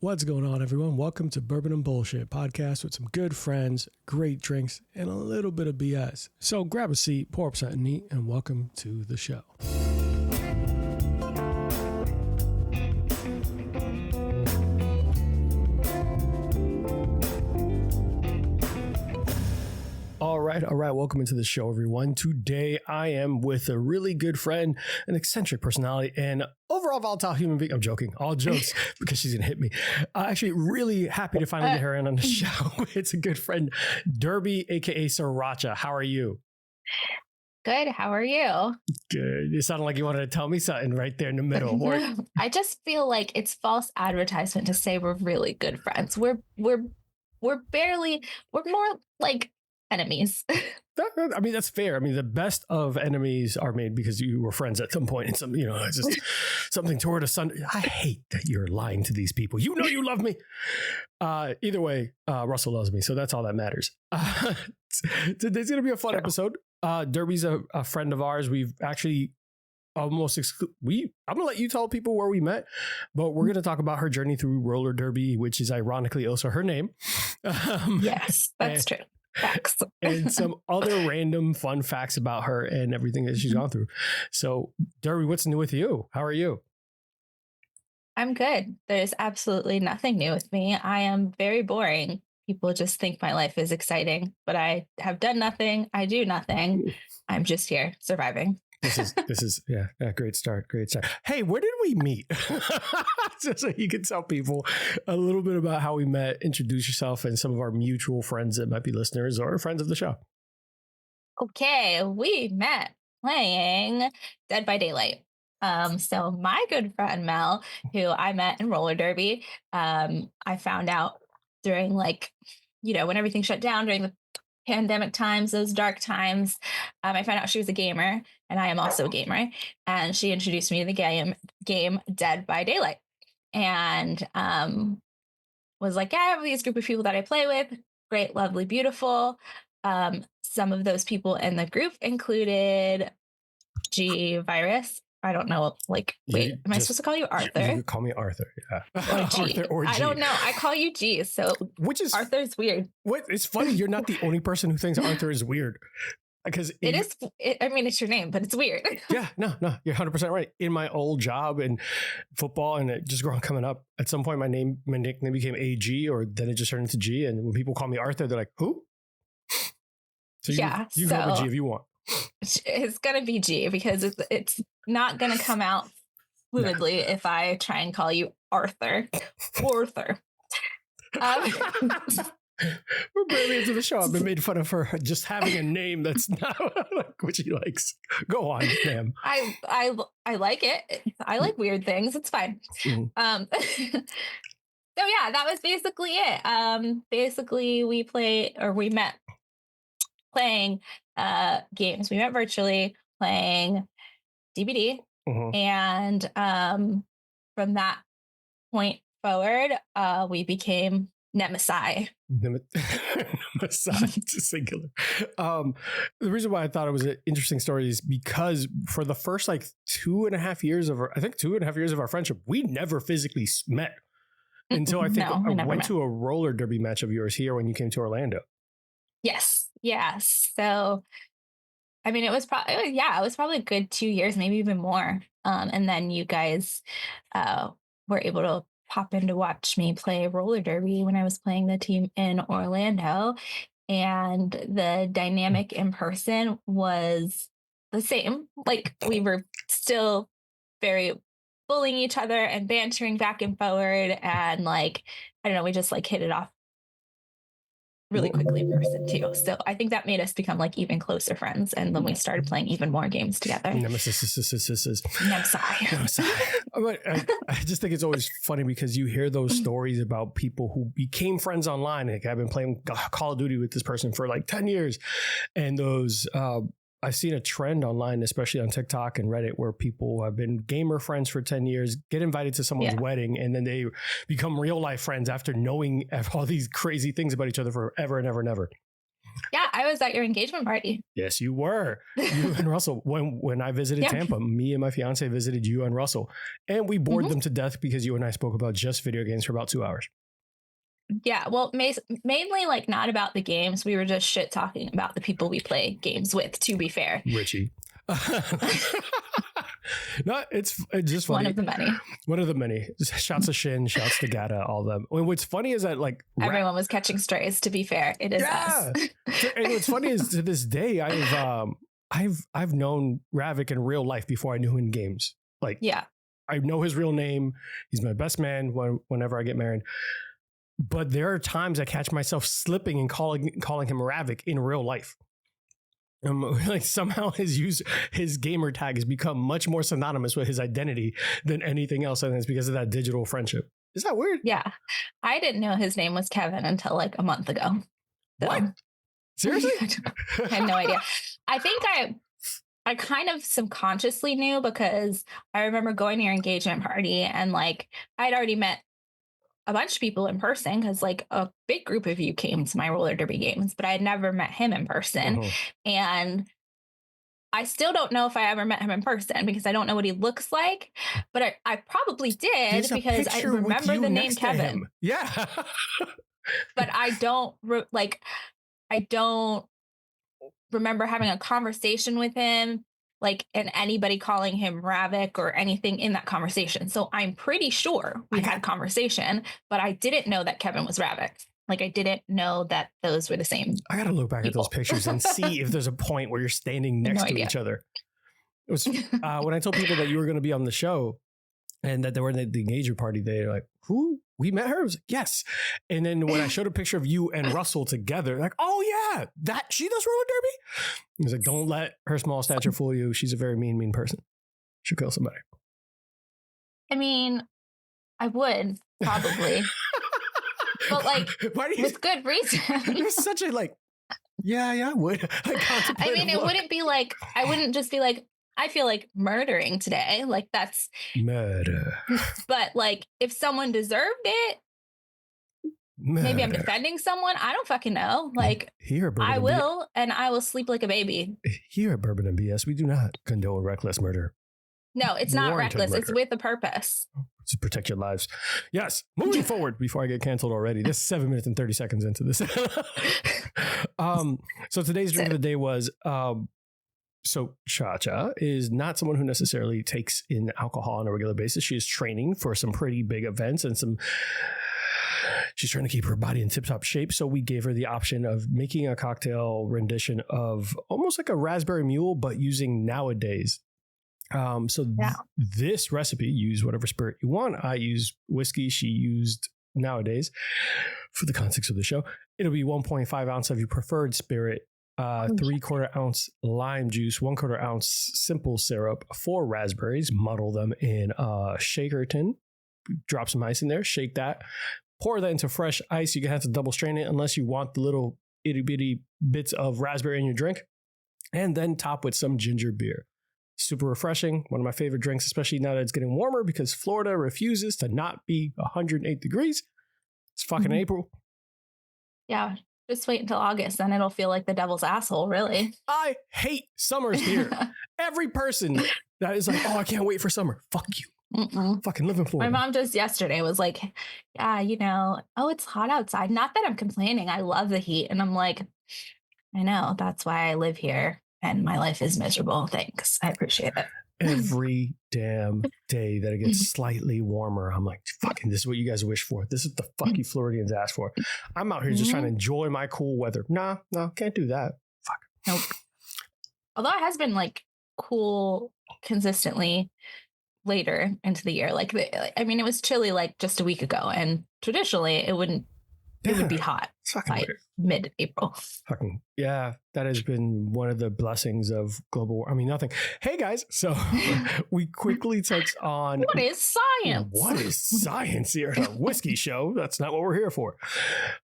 What's going on, everyone? Welcome to Bourbon Bullshit Podcast with some good friends, great drinks, and a little bit of BS. So grab a seat, pour up something neat, and welcome to the show. All right. Welcome into the show, everyone. Today, I am with a really good friend, an eccentric personality, and overall volatile human being. I'm joking. All jokes because she's going to hit me. Actually, really happy to finally get her in on the show. It's a good friend, Derby, a.k.a. Sriracha. How are you? Good. How are you? Good. It sounded like you wanted to tell me something right there in the middle. I just feel like it's false advertisement to say we're really good friends. We're more like enemies. I mean, that's fair. I mean, the best of enemies are made because you were friends at some point, and some, it's just something toward a son. I hate that you're lying to these people. You know, you love me. Either way, Russell loves me, so that's all that matters. Today's going to be a fun episode. Derby's a friend of ours. We've actually almost I'm going to let you tell people where we met, but we're going to talk about her journey through roller derby, which is ironically also her name. Yes, that's true. Facts. And some other random fun facts about her and everything that she's gone through. So, Derby, what's new with you? How are you? I'm good. There's absolutely nothing new with me. I am very boring. People just think my life is exciting, but I have done nothing. I do nothing. I'm just here surviving. This is great start. Hey, where did we meet? So you can tell people a little bit about how we met, introduce yourself, and some of our mutual friends that might be listeners or friends of the show. Okay, we met playing Dead by Daylight. So my good friend Mel, who I met in roller derby, I found out during when everything shut down during the pandemic times, those dark times. I found out she was a gamer, and I am also a gamer. And she introduced me to the game Dead by Daylight, and was like, yeah, I have these group of people that I play with. Great, lovely, beautiful. Some of those people in the group included G Virus. I don't know. Am I supposed to call you Arthur? You can call me Arthur. Yeah. Or G. Arthur or G. I don't know. I call you G. So Arthur's weird. What? It's funny. You're not the only person who thinks Arthur is weird. Because it's your name, but it's weird. Yeah, no, you're 100% right. In my old job in football and just coming up, at some point my nickname became AG, or then it just turned into G. And when people call me Arthur, they're like, who? So you can call me G if you want. It's gonna be G because it's not gonna come out fluidly if I try and call you Arthur. Arthur. We're barely into the show. I've been made fun of for just having a name that's not what she likes. Go on, ma'am. I like it. I like weird things. It's fine. Mm-hmm. So yeah, that was basically it. Basically we met playing games. We met virtually playing DBD. Mm-hmm. And from that point forward, we became Nemesis. Nemesis, singular. The reason why I thought it was an interesting story is because for the first 2.5 years of our friendship, we never physically met until I think I went to a roller derby match of yours here when you came to Orlando. Yes. So, I mean, it was probably a good 2 years, maybe even more. And then you guys were able to pop in to watch me play roller derby when I was playing the team in Orlando. And the dynamic in person was the same. We were still very bullying each other and bantering back and forward. And I don't know, we just hit it off really quickly in person too. So I think that made us become even closer friends. And then we started playing even more games together. Nemesis. I just think it's always funny because you hear those stories about people who became friends online. I've been playing Call of Duty with this person for 10 years. And those, I've seen a trend online, especially on TikTok and Reddit, where people have been gamer friends for 10 years, get invited to someone's wedding, and then they become real life friends after knowing all these crazy things about each other forever and ever and ever. Yeah, I was at your engagement party. Yes, you were. You and Russell. When I visited Tampa, me and my fiance visited you and Russell, and we bored them to death because you and I spoke about just video games for about 2 hours. Yeah, well, mainly like not about the games. We were just shit talking about the people we play games with, to be fair. Richie. No, it's just funny. One of the many. Shouts to Shin, shouts to Gata, all of them. What's funny is that like everyone was catching strays, to be fair. It is us. And what's funny is to this day, I've known Ravik in real life before I knew him in games. Like, yeah, I know his real name. He's my best man whenever I get married. But there are times I catch myself slipping and calling him Ravik in real life. Like somehow his gamer tag has become much more synonymous with his identity than anything else, and it's because of that digital friendship. Is that weird? Yeah, I didn't know his name was Kevin until like a month ago. So. What? Seriously? I had no idea. I think I kind of subconsciously knew because I remember going to your engagement party and like I'd already met a bunch of people in person because like a big group of you came to my roller derby games, but I had never met him in person. And I still don't know if I ever met him in person because I don't know what he looks like, but I probably did because I remember the name Kevin. Yeah. But I don't remember having a conversation with him, like, and anybody calling him Ravik or anything in that conversation. So I'm pretty sure we had a conversation, but I didn't know that Kevin was Ravik. Like, I didn't know that those were the same. I got to look back at those pictures and see if there's a point where you're standing next to each other. It was when I told people that you were going to be on the show and that they were in the engagement party, they're like, who? We met her? I was like, yes. And then when I showed a picture of you and Russell together, like, oh yeah, she does roller derby? He was like, don't let her small stature fool you. She's a very mean person. She'll kill somebody. I mean, I would probably. But like, with good reason. It was such a like, yeah, I would. I mean, it wouldn't be like, I wouldn't just be like, I feel like murdering today. Like that's murder. But like if someone deserved it, maybe I'm defending someone. I don't fucking know. Like I will, and I will sleep like a baby. Here at Bourbon and BS, we do not condone reckless murder. No, it's not reckless. Murder. It's with a purpose. To protect your lives. Yes. Moving forward before I get canceled already. This is 7 minutes and 30 seconds into this. So today's drink of the day was so Sriracha is not someone who necessarily takes in alcohol on a regular basis. She is training for some pretty big events and she's trying to keep her body in tip-top shape. So we gave her the option of making a cocktail rendition of almost like a raspberry mule, but using nowadays. This recipe, use whatever spirit you want. I use whiskey. She used nowadays for the context of the show. It'll be 1.5 ounce of your preferred spirit. 3/4 ounce lime juice, 1/4 ounce simple syrup, 4 raspberries, muddle them in a shaker tin, drop some ice in there, shake that, pour that into fresh ice. You're gonna have to double strain it unless you want the little itty bitty bits of raspberry in your drink, and then top with some ginger beer. Super refreshing. One of my favorite drinks, especially now that it's getting warmer because Florida refuses to not be 108 degrees. It's fucking April. Yeah. Just wait until August, then it'll feel like the devil's asshole, really. I hate summers here. Every person that is like, oh, I can't wait for summer. Fuck you. Fucking live in Florida. My mom just yesterday was like, yeah, oh, it's hot outside. Not that I'm complaining. I love the heat. And I'm like, I know. That's why I live here. And my life is miserable. Thanks. I appreciate it. Every damn day that it gets slightly warmer, I'm like, fucking, this is what you guys wish for. This is the fuck you Floridians ask for. I'm out here just trying to enjoy my cool weather. No, can't do that. Fuck. Nope. Although it has been like cool consistently later into the year. Like, I mean, it was chilly like just a week ago, and traditionally it would be hot by mid-April. Fucking yeah, that has been one of the blessings of global war. I mean, nothing. Hey guys, so we quickly touched on what is science? What is science here at a whiskey show? That's not what we're here for.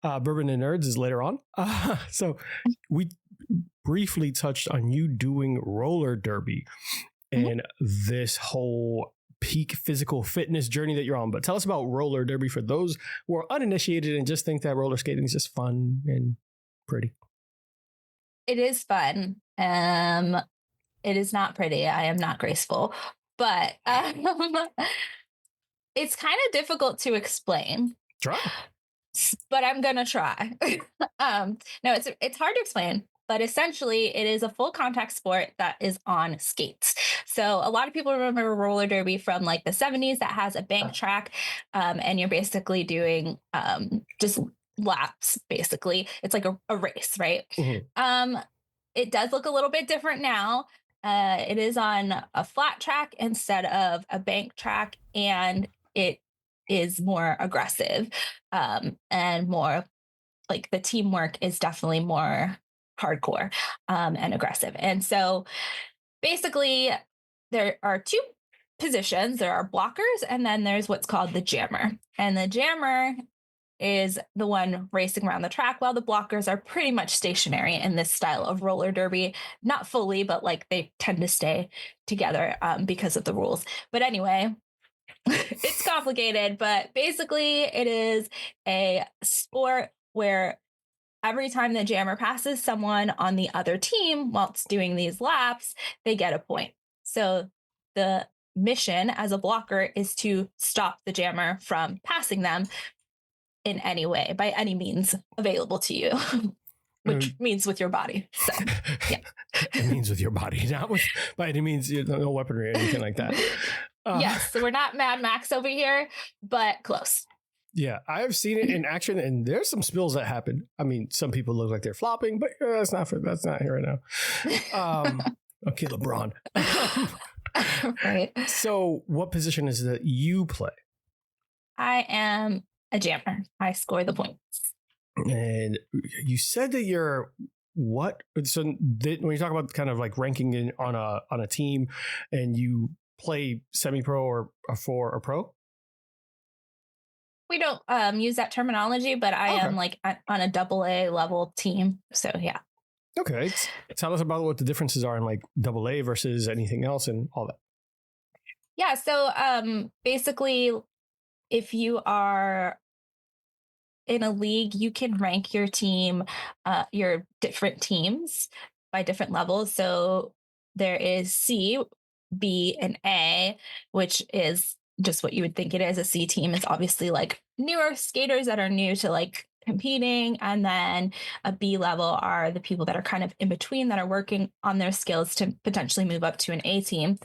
Bourbon and Nerds is later on. So we briefly touched on you doing roller derby and this whole peak physical fitness journey that you're on. But tell us about roller derby for those who are uninitiated and just think that roller skating is just fun and pretty. It is fun. It is not pretty. I am not graceful, but it's kind of difficult to explain. Try. But I'm gonna try. No, it's hard to explain, but essentially it is a full contact sport that is on skates. So a lot of people remember roller derby from like the 70s that has a bank track, and you're basically doing just laps. Basically, it's like a race, right? Mm-hmm. It does look a little bit different now. It is on a flat track instead of a bank track, and it is more aggressive, and more like the teamwork is definitely more hardcore, and aggressive. And so basically, there are two positions. There are blockers, and then there's what's called the jammer. And the jammer is the one racing around the track, while the blockers are pretty much stationary in this style of roller derby. Not fully, but like they tend to stay together, because of the rules. But anyway, it's complicated, but basically it is a sport where every time the jammer passes someone on the other team whilst doing these laps, they get a point. So the mission as a blocker is to stop the jammer from passing them in any way, by any means available to you, which means with your body. So, yeah. It means with your body, not with by any means, no weaponry or anything like that. Yes, so we're not Mad Max over here, but close. Yeah, I've seen it in action, and there's some spills that happen. I mean, some people look like they're flopping, but that's not here right now. Okay, LeBron. Right. So, what position is that you play? I am a jammer. I score the points. And you said that you're what? So when you talk about kind of like ranking on a team, and you play semi-pro or for a pro? We don't use that terminology, but I am like on a AA level team. So yeah. Okay. Tell us about what the differences are in like AA versus anything else and all that. Yeah. So basically, if you are in a league, you can rank your team, your different teams by different levels. So there is C, B, and A, which is just what you would think it is. A C team is obviously like newer skaters that are new to like competing. And then a B level are the people that are kind of in between, that are working on their skills to potentially move up to an A team.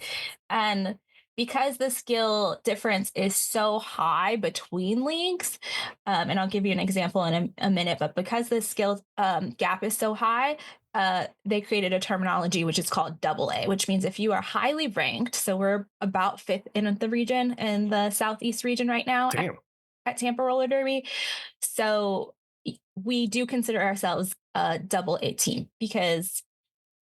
And because the skill difference is so high between leagues, and I'll give you an example in a minute, but because the skill gap is so high, they created a terminology which is called AA, which means if you are highly ranked, so we're about 5th in the region, in the Southeast region right now at Tampa Roller Derby. So we do consider ourselves a AA team, because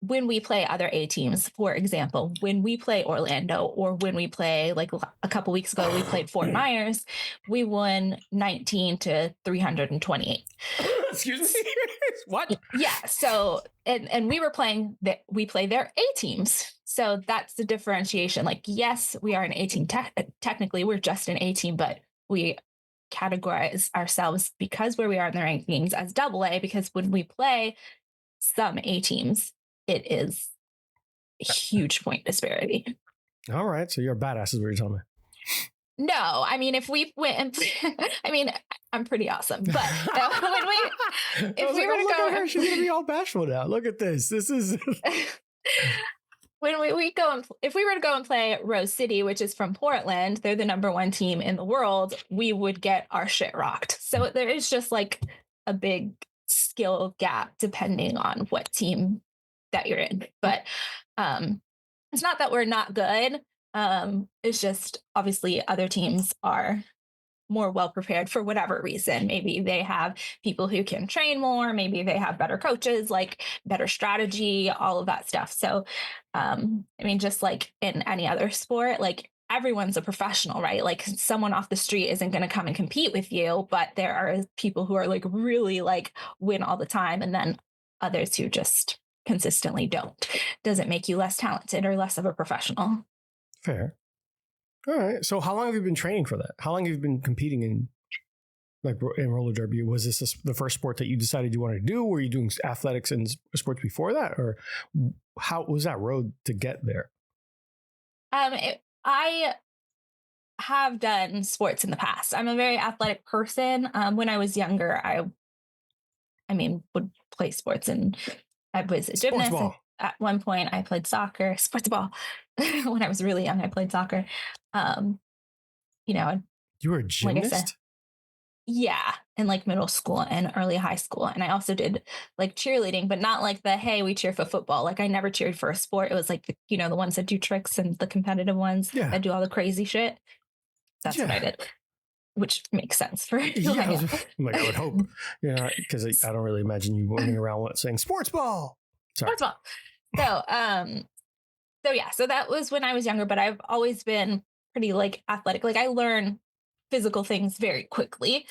when we play other A teams, for example, when we play Orlando, or when we play, like a couple weeks ago, we played Fort Myers, we won 19 to 328. Excuse me? What? Yeah. So, and we play their A teams. So that's the differentiation. Like, yes, we are an A team. Technically, we're just an A team, but we categorize ourselves, because where we are in the rankings, as AA, because when we play some A teams, it is a huge point disparity. All right. So you're a badass is what you're telling me. No, I mean, if we went and I mean, I'm pretty awesome, but if we were to go, her, she's gonna be all bashful now. Look at this. This is when we go and if we were to go and play Rose City, which is from Portland, they're the #1 team in the world, we would get our shit rocked. So there is just like a big skill gap depending on what team that you're in. But it's not that we're not good. It's just obviously other teams are more well prepared for whatever reason. Maybe they have people who can train more. Maybe they have better coaches, like better strategy, all of that stuff. So, I mean, just like in any other sport, like everyone's a professional, right? Like someone off the street isn't going to come and compete with you, but there are people who are like really like win all the time. And then others who just consistently don't. Doesn't make you less talented or less of a professional. Fair. All right. So how long have you been training for that? How long have you been competing in? like in roller derby? Was this the first sport that you decided you wanted to do? Were you doing athletics and sports before that, or how was that road to get there? I have done sports in the past. I'm a very athletic person. When I was younger, would play sports, and I was a gymnast. At one point, I played soccer, sports ball. When I was really young, I played soccer. You were a gymnast? Like I said, yeah, in like middle school and early high school. And I also did like cheerleading, but not like hey, we cheer for football. Like I never cheered for a sport. It was like, the ones that do tricks and the competitive ones that do all the crazy shit. That's what I did, which makes sense for who I am. I would hope, because I don't really imagine you running around saying sports ball. Sorry. Sports ball. So that was when I was younger, but I've always been pretty like athletic. Like I learn physical things very quickly.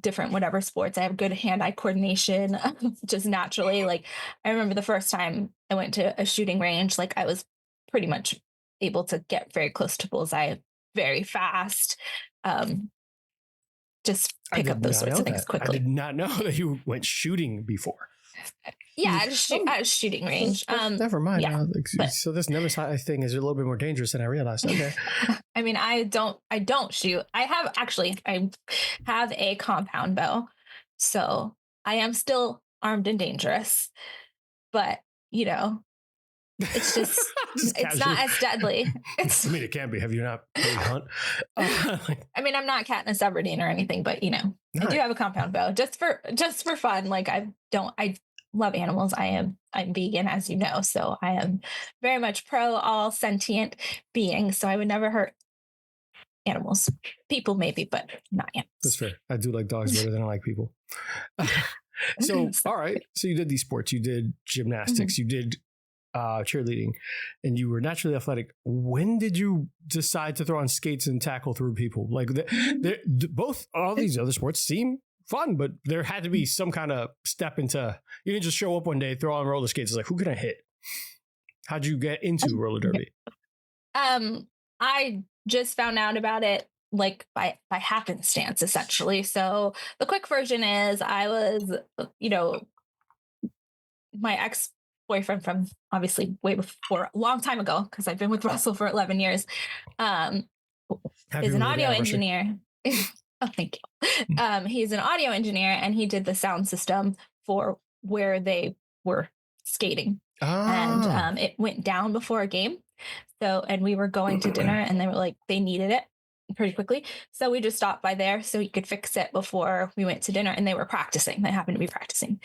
Different whatever sports. I have good hand-eye coordination just naturally. Like I remember the first time I went to a shooting range, like I was pretty much able to get very close to bullseye very fast. Just pick up those sorts of things quickly. I did not know that you went shooting before. Yeah, at a shooting range. Never mind. Yeah, so this never thing is a little bit more dangerous than I realized. Okay. I mean, I don't shoot. I have a compound bow, so I am still armed and dangerous. But it's just it's not as deadly. It can't be. Have you not played hunt? I mean, I'm not Katniss Everdeen or anything, but I do have a compound bow just for fun. Like I love animals. I'm vegan, as you know, so I am very much pro all sentient beings. So I would never hurt animals. People maybe, but not animals. That's fair. I do like dogs better than I like people. So all right. So you did these sports. You did gymnastics. Mm-hmm. You did cheerleading, and you were naturally athletic. When did you decide to throw on skates and tackle through people? Like both all these other sports seem fun, but there had to be some kind of step into. You didn't just show up one day, throw on roller skates. It's like, who can I hit? How'd you get into roller derby? I just found out about it like by happenstance, essentially. So the quick version is I was, my ex-boyfriend from obviously way before, a long time ago, because I've been with Russell for 11 years, is an audio engineer. Oh, thank you. He's an audio engineer, and he did the sound system for where they were skating. And it went down before a game. So, and we were going to dinner, and they were like, they needed it pretty quickly. So we just stopped by there so he could fix it before we went to dinner, and they were practicing. They happened to be practicing.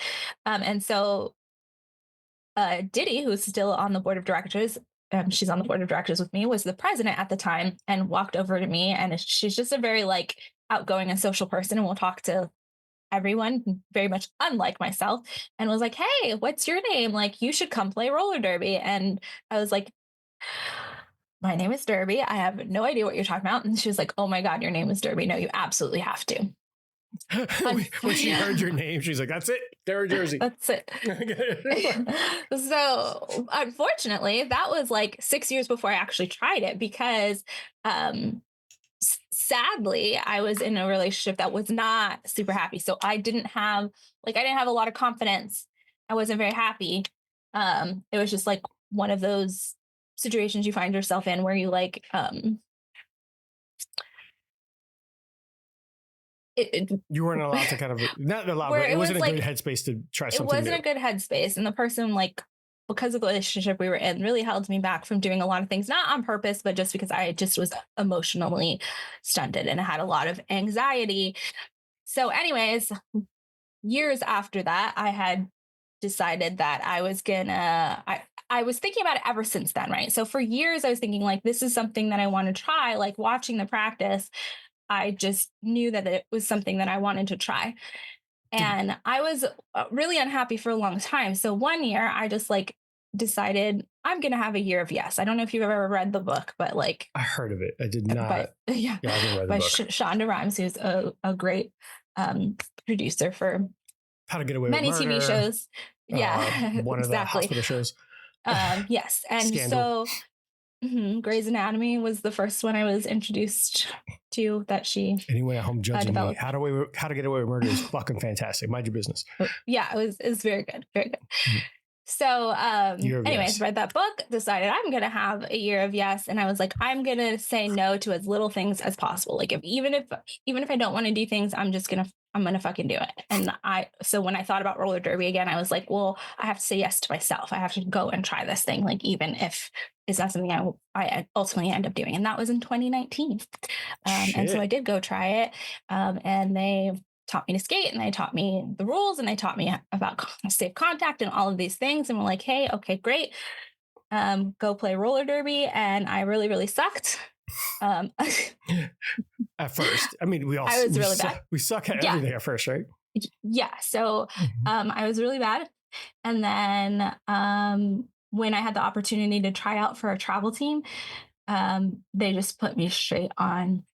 And so Diddy, who's still on the board of directors, she's on the board of directors with me, was the president at the time, and walked over to me. And she's just a very like outgoing and social person, and will talk to everyone, very much unlike myself, and was like, hey, what's your name? Like, you should come play roller derby. And I was like, my name is Derby. I have no idea what you're talking about. And she was like, oh my God, your name is Derby. No, you absolutely have to. When she heard your name, she's like, that's it. They're Jersey. That's it. So unfortunately, that was like 6 years before I actually tried it, because sadly, I was in a relationship that was not super happy. So I didn't have a lot of confidence. I wasn't very happy. It was just like one of those situations you find yourself in where you like, you weren't allowed to kind of, not allowed, but it wasn't a good headspace to try something new. It wasn't a good headspace. And the person, like, because of the relationship we were in, really held me back from doing a lot of things, not on purpose, but just because I just was emotionally stunted and I had a lot of anxiety. So anyways, years after that, I had decided that I was gonna, I was thinking about it ever since then, right? So for years, I was thinking like, this is something that I want to try, like watching the practice. I just knew that it was something that I wanted to try. And I was really unhappy for a long time. So one year I just like decided I'm going to have a year of yes. I don't know if you've ever read the book, but like I heard of it. I did not. But, yeah, I didn't read the by book. Shonda Rhimes, who's a great producer for How to Get Away many with Murder, TV shows. Yeah, one of exactly. the hospital shows. Yes. And Scandal. so Grey's Anatomy was the first one I was introduced to that she Anyone at home judging me, developed. How to Get Away with Murder is fucking fantastic. Mind your business. Yeah, it was very good. Very good. So anyways, read that book, decided I'm going to have a year of yes. And I was like, I'm going to say no to as little things as possible. Like even if I don't want to do things, I'm going to fucking do it. And so when I thought about roller derby again, I was like, well, I have to say yes to myself. I have to go and try this thing. Like, even if it's not something I ultimately end up doing. And that was in 2019. And so I did go try it. And they taught me to skate, and they taught me the rules, and they taught me about safe contact and all of these things. And we're like, hey, okay, great. Go play roller derby. And I really, really sucked. At first. I mean, really bad. We suck at everything at first, right? Yeah. So I was really bad. And then when I had the opportunity to try out for a travel team, they just put me straight on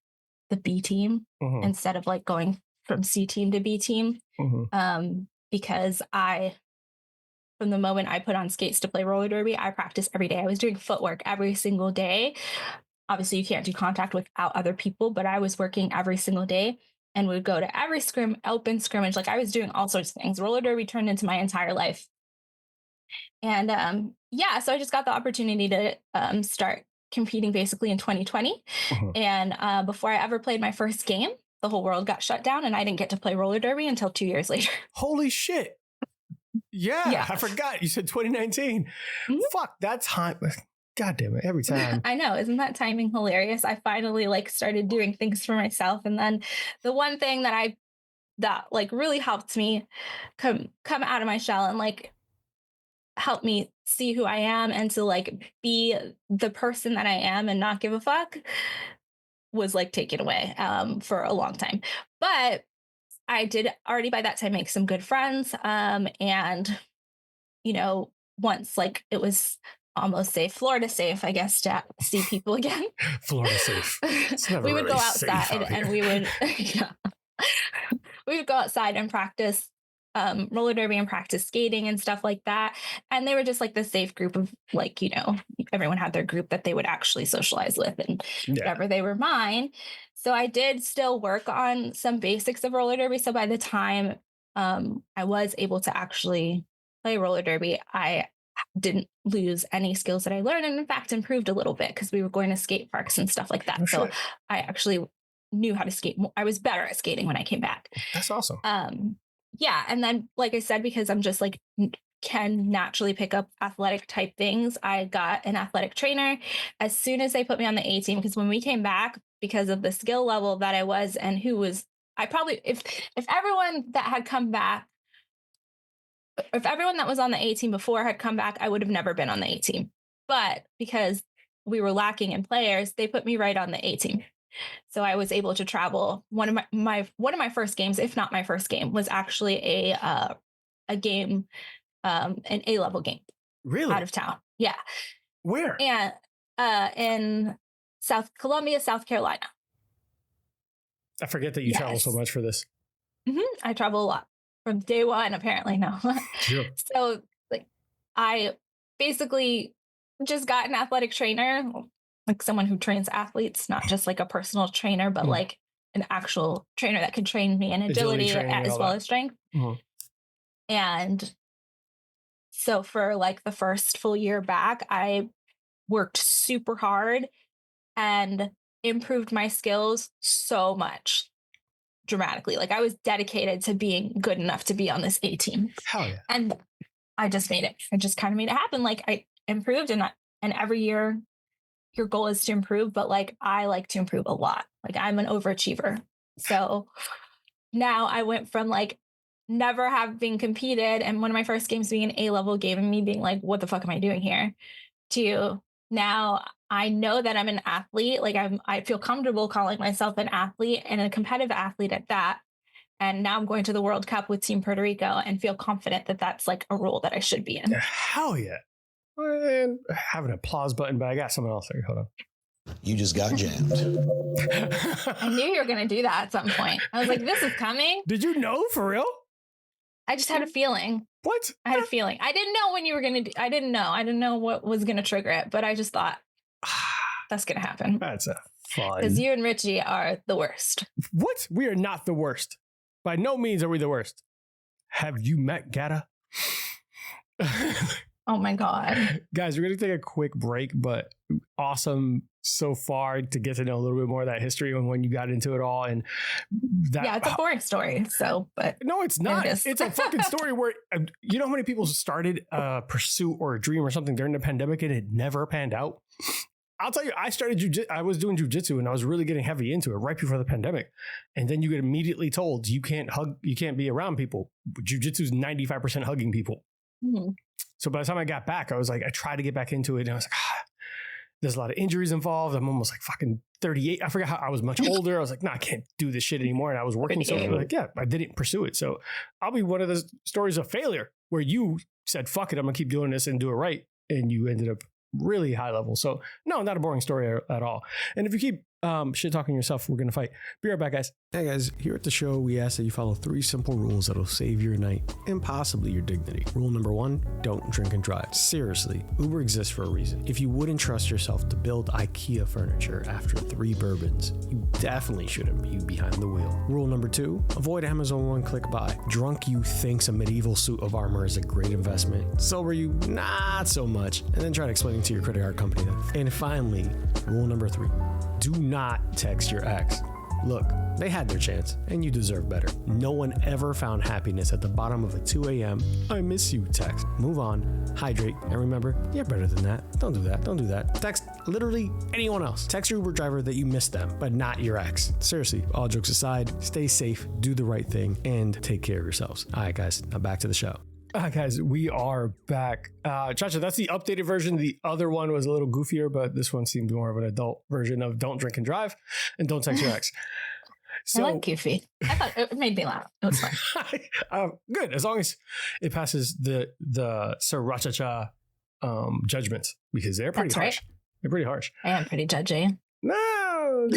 the B team instead of like going from C team to B team, because from the moment I put on skates to play roller derby, I practiced every day. I was doing footwork every single day. Obviously, you can't do contact without other people, but I was working every single day and would go to every open scrimmage. Like, I was doing all sorts of things. Roller derby turned into my entire life. And so I just got the opportunity to start competing basically in 2020. And before I ever played my first game, the whole world got shut down, and I didn't get to play roller derby until 2 years later. Holy shit. Yeah. I forgot. You said 2019. Fuck, that's hot. God damn it. Every time. I know. Isn't that timing hilarious? I finally started doing things for myself. And then the one thing that really helped me come out of my shell and help me see who I am and to be the person that I am and not give a fuck was taken away for a long time. But I did already by that time make some good friends. And, once it was almost safe, Florida safe, I guess, to see people again. Florida safe. We would go outside and we would, we would go outside and practice roller derby and practice skating and stuff like that. And they were just the safe group of everyone had their group that they would actually socialize with, and whatever, they were mine. So I did still work on some basics of roller derby. So by the time I was able to actually play roller derby, I didn't lose any skills that I learned, and in fact improved a little bit because we were going to skate parks and stuff like that. So I actually knew how to skate. I was better at skating when I came back. That's awesome. Yeah. And then, like I said, because I'm just can naturally pick up athletic type things, I got an athletic trainer as soon as they put me on the A team. Because when we came back, because of the skill level that I was and who was, I probably, if everyone that had come back, if everyone that was on the A team before had come back, I would have never been on the A team. But because we were lacking in players, they put me right on the A team. So I was able to travel. One of my first games, if not my first game, was actually a game, an A-level game. Really? Out of town. Yeah. Where? And in Columbia, South Carolina. I forget that you travel so much for this. I travel a lot from day one, apparently. No. Sure. So I basically just got an athletic trainer, someone who trains athletes, not just a personal trainer, but an actual trainer that could train me in agility as well as strength. And so for the first full year back, I worked super hard and improved my skills so much, dramatically. I was dedicated to being good enough to be on this A team. Hell yeah. And I just made it. I just kind of made it happen. I improved, and every year your goal is to improve, but I like to improve a lot. I'm an overachiever. So now I went from never having competed, and one of my first games being an A-level game and me being what the fuck am I doing here, to now I know that I'm an athlete. I feel comfortable calling myself an athlete, and a competitive athlete at that. And now I'm going to the World Cup with Team Puerto Rico and feel confident that that's a role that I should be in. Hell yeah. I have an applause button, but I got something else there. Hold on. You just got jammed. I knew you were going to do that at some point. I was like, this is coming. Did you know for real? I just had a feeling. What? I had a feeling. I didn't know when you were going to do. I didn't know what was going to trigger it, but I just thought That's going to happen. That's a fun. Because you and Richie are the worst. What? We are not the worst. By no means are we the worst. Have you met Gata? Oh my God. Guys, we're going to take a quick break, but awesome so far to get to know a little bit more of that history and when you got into it all. And that, yeah, it's a boring story. So, but no, it's not. It's a fucking story where, you know how many people started a pursuit or a dream or something during the pandemic and it never panned out? I'll tell you, I was doing jujitsu and I was really getting heavy into it right before the pandemic. And then you get immediately told you can't be around people. Jujitsu is 95% hugging people. Mm-hmm. So by the time I got back, I was like, I tried to get back into it and I was like, there's a lot of injuries involved. I'm almost like fucking 38. I forgot how I was much older. I was like, I can't do this shit anymore. And I was working. So like, I didn't pursue it. So I'll be one of those stories of failure where you said, fuck it, I'm gonna keep doing this and do it right. And you ended up really high level. So no, not a boring story at all. And if you keep shit talking yourself, we're going to fight. Be right back, guys. Hey guys, here at the show, we ask that you follow 3 simple rules that'll save your night and possibly your dignity. Rule number 1, don't drink and drive. Seriously, Uber exists for a reason. If you wouldn't trust yourself to build IKEA furniture after 3 bourbons, you definitely shouldn't be behind the wheel. Rule number 2, avoid Amazon one-click buy. Drunk you thinks a medieval suit of armor is a great investment. Sober you, not so much. And then try to explain it to your credit card company then. And finally, rule number 3, do not text your ex. Look, they had their chance, and you deserve better. No one ever found happiness at the bottom of a 2 a.m. I miss you text. Move on, hydrate, and remember, you're better than that. Don't do that. Don't do that. Text literally anyone else. Text your Uber driver that you miss them, but not your ex. Seriously, all jokes aside, stay safe, do the right thing, and take care of yourselves. All right, guys, now back to the show. Guys, we are back. Chacha, that's the updated version. The other one was a little goofier, but this one seemed more of an adult version of don't drink and drive and don't text your ex. So, I like goofy. I thought it made me laugh. It was fun. Good, as long as it passes the Sriracha judgments, because they're pretty harsh. Right. They're pretty harsh. I am pretty judgy. No,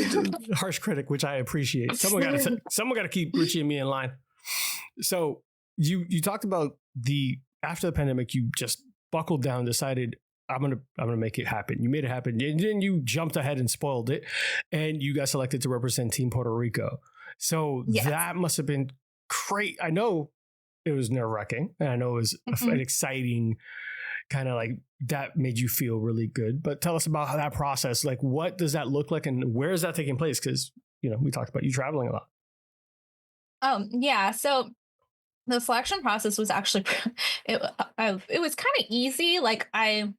harsh critic, which I appreciate. Someone got to keep Richie and me in line. So you talked about after the pandemic, you just buckled down, decided I'm gonna make it happen. You made it happen, and then you jumped ahead and spoiled it, and you got selected to represent Team Puerto Rico. So yes. That must have been great. I know it was nerve-wracking, and I know it was an exciting kind of like that made you feel really good. But tell us about how that process, like what does that look like, and where is that taking place? Because we talked about you traveling a lot. Yeah. So the selection process was actually it was kind of easy. Like I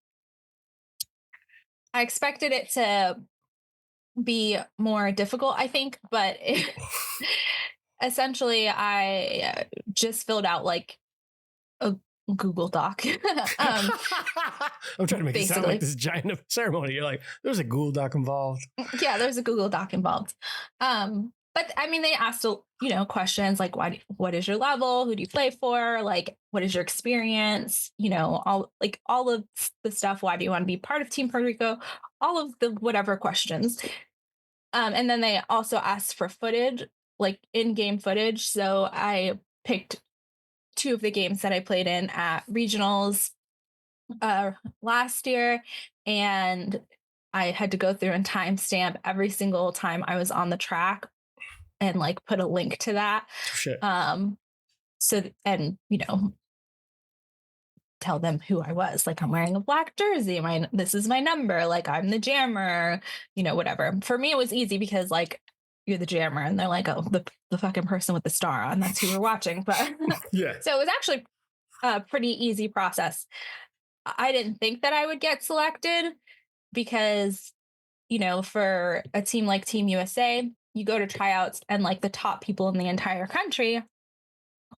expected it to be more difficult, I think, but essentially I just filled out like a Google Doc. I'm trying to make it sound like this giant ceremony. You're like, there's a Google Doc involved. Yeah, there's a Google Doc involved. But I mean, they asked, questions like, what is your level? Who do you play for? Like, what is your experience? All of the stuff. Why do you want to be part of Team Puerto Rico? All of the whatever questions. And then they also asked for footage, like in-game footage. So I picked 2 of the games that I played in at regionals last year. And I had to go through and timestamp every single time I was on the track and like put a link to that. Shit. Tell them who I was. Like, I'm wearing a black jersey. This is my number. Like, I'm the jammer, whatever. For me, it was easy because like, you're the jammer. And they're like, oh, the fucking person with the star on. That's who we're watching. But yeah. So it was actually a pretty easy process. I didn't think that I would get selected because, for a team like Team USA, you go to tryouts and like the top people in the entire country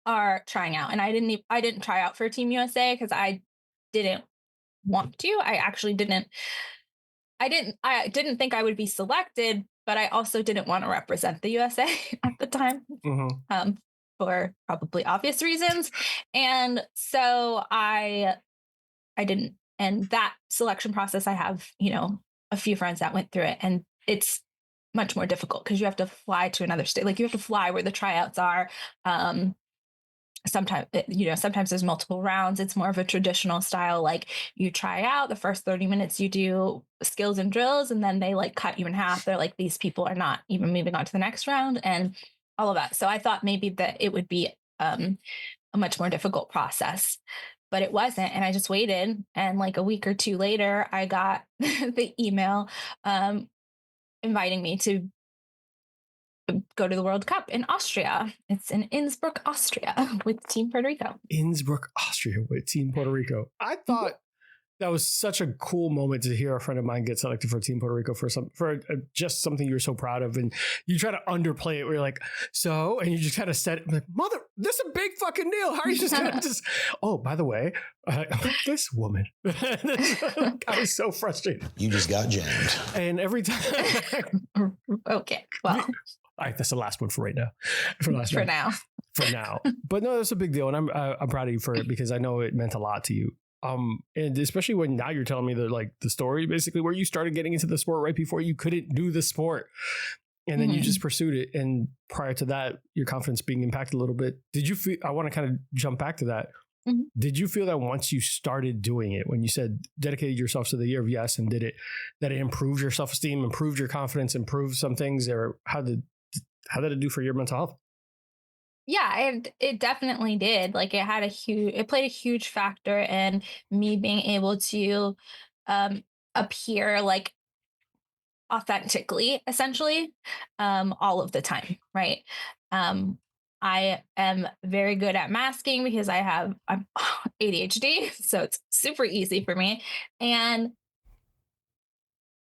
are trying out. And I didn't try out for Team USA because I didn't want to. I didn't think I would be selected, but I also didn't want to represent the USA at the time, for probably obvious reasons. And so I didn't. And that selection process, I have, a few friends that went through it, and it's much more difficult because you have to fly to another state. Like you have to fly where the tryouts are. sometimes there's multiple rounds. It's more of a traditional style. Like you try out the first 30 minutes, you do skills and drills, and then they like cut you in half. They're like, these people are not even moving on to the next round and all of that. So I thought maybe that it would be a much more difficult process, but it wasn't. And I just waited. And like a week or two later, I got the email inviting me to go to the World Cup in Austria. It's in Innsbruck, Austria with Team Puerto Rico. Innsbruck, Austria with Team Puerto Rico. I thought that was such a cool moment to hear a friend of mine get selected for Team Puerto Rico for just something you're so proud of. And you try to underplay it where you're like, so, and you just kind of said, like, mother, this is a big fucking deal. How are you just going to just, oh, by the way, this woman. I was so frustrated. You just got jammed. And every time. Okay, well. All right, that's the last one for right now. For now. But no, that's a big deal. And I'm proud of you for it because I know it meant a lot to you. And especially when now you're telling me the story basically where you started getting into the sport right before you couldn't do the sport. And then you just pursued it. And prior to that, your confidence being impacted a little bit. Did you feel, I want to kind of jump back to that. Mm-hmm. Did you feel that once you started doing it, when you said dedicated yourself to the year of yes and did it, that it improved your self-esteem, improved your confidence, improved some things, or how did it do for your mental health? Yeah, it definitely did. Like it played a huge factor in me being able to appear like authentically, essentially, all of the time. Right. I am very good at masking because I'm ADHD. So it's super easy for me. And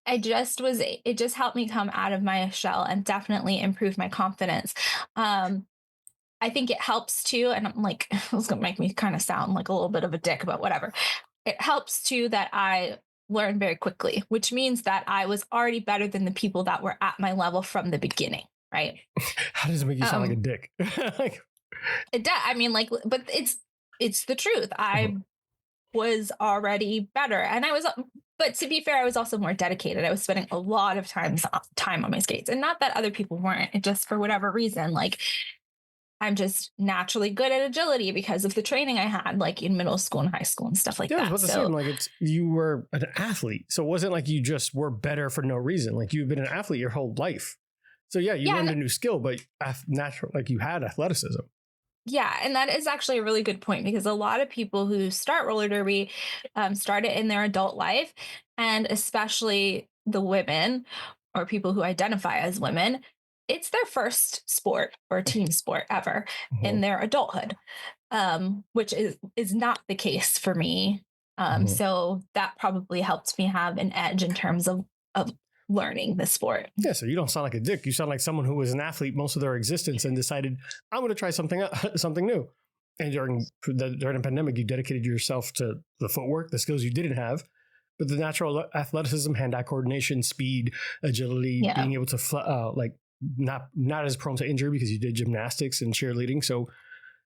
it just helped me come out of my shell and definitely improve my confidence. I think it helps too. And I'm like, it's going to make me kind of sound like a little bit of a dick, but whatever. It helps too that I learn very quickly, which means that I was already better than the people that were at my level from the beginning. Right. How does it make you sound like a dick? It does. I mean, like, but it's the truth. I was already better. And but to be fair, I was also more dedicated. I was spending a lot of time on my skates, and not that other people weren't. It just, for whatever reason, like I'm just naturally good at agility because of the training I had like in middle school and high school and stuff like that. I was about to say, like you were an athlete. So it wasn't like you just were better for no reason. Like you've been an athlete your whole life. So you learned a new skill, but natural, like you had athleticism. Yeah. And that is actually a really good point because a lot of people who start roller derby start it in their adult life. And especially the women or people who identify as women, it's their first sport or team sport ever in their adulthood, which is not the case for me. So that probably helped me have an edge in terms of learning the sport. Yeah, so you don't sound like a dick. You sound like someone who was an athlete most of their existence and decided, I'm going to try something new. And during the pandemic, you dedicated yourself to the footwork, the skills you didn't have, but the natural athleticism, hand-eye coordination, speed, agility, being able to not as prone to injury because you did gymnastics and cheerleading, so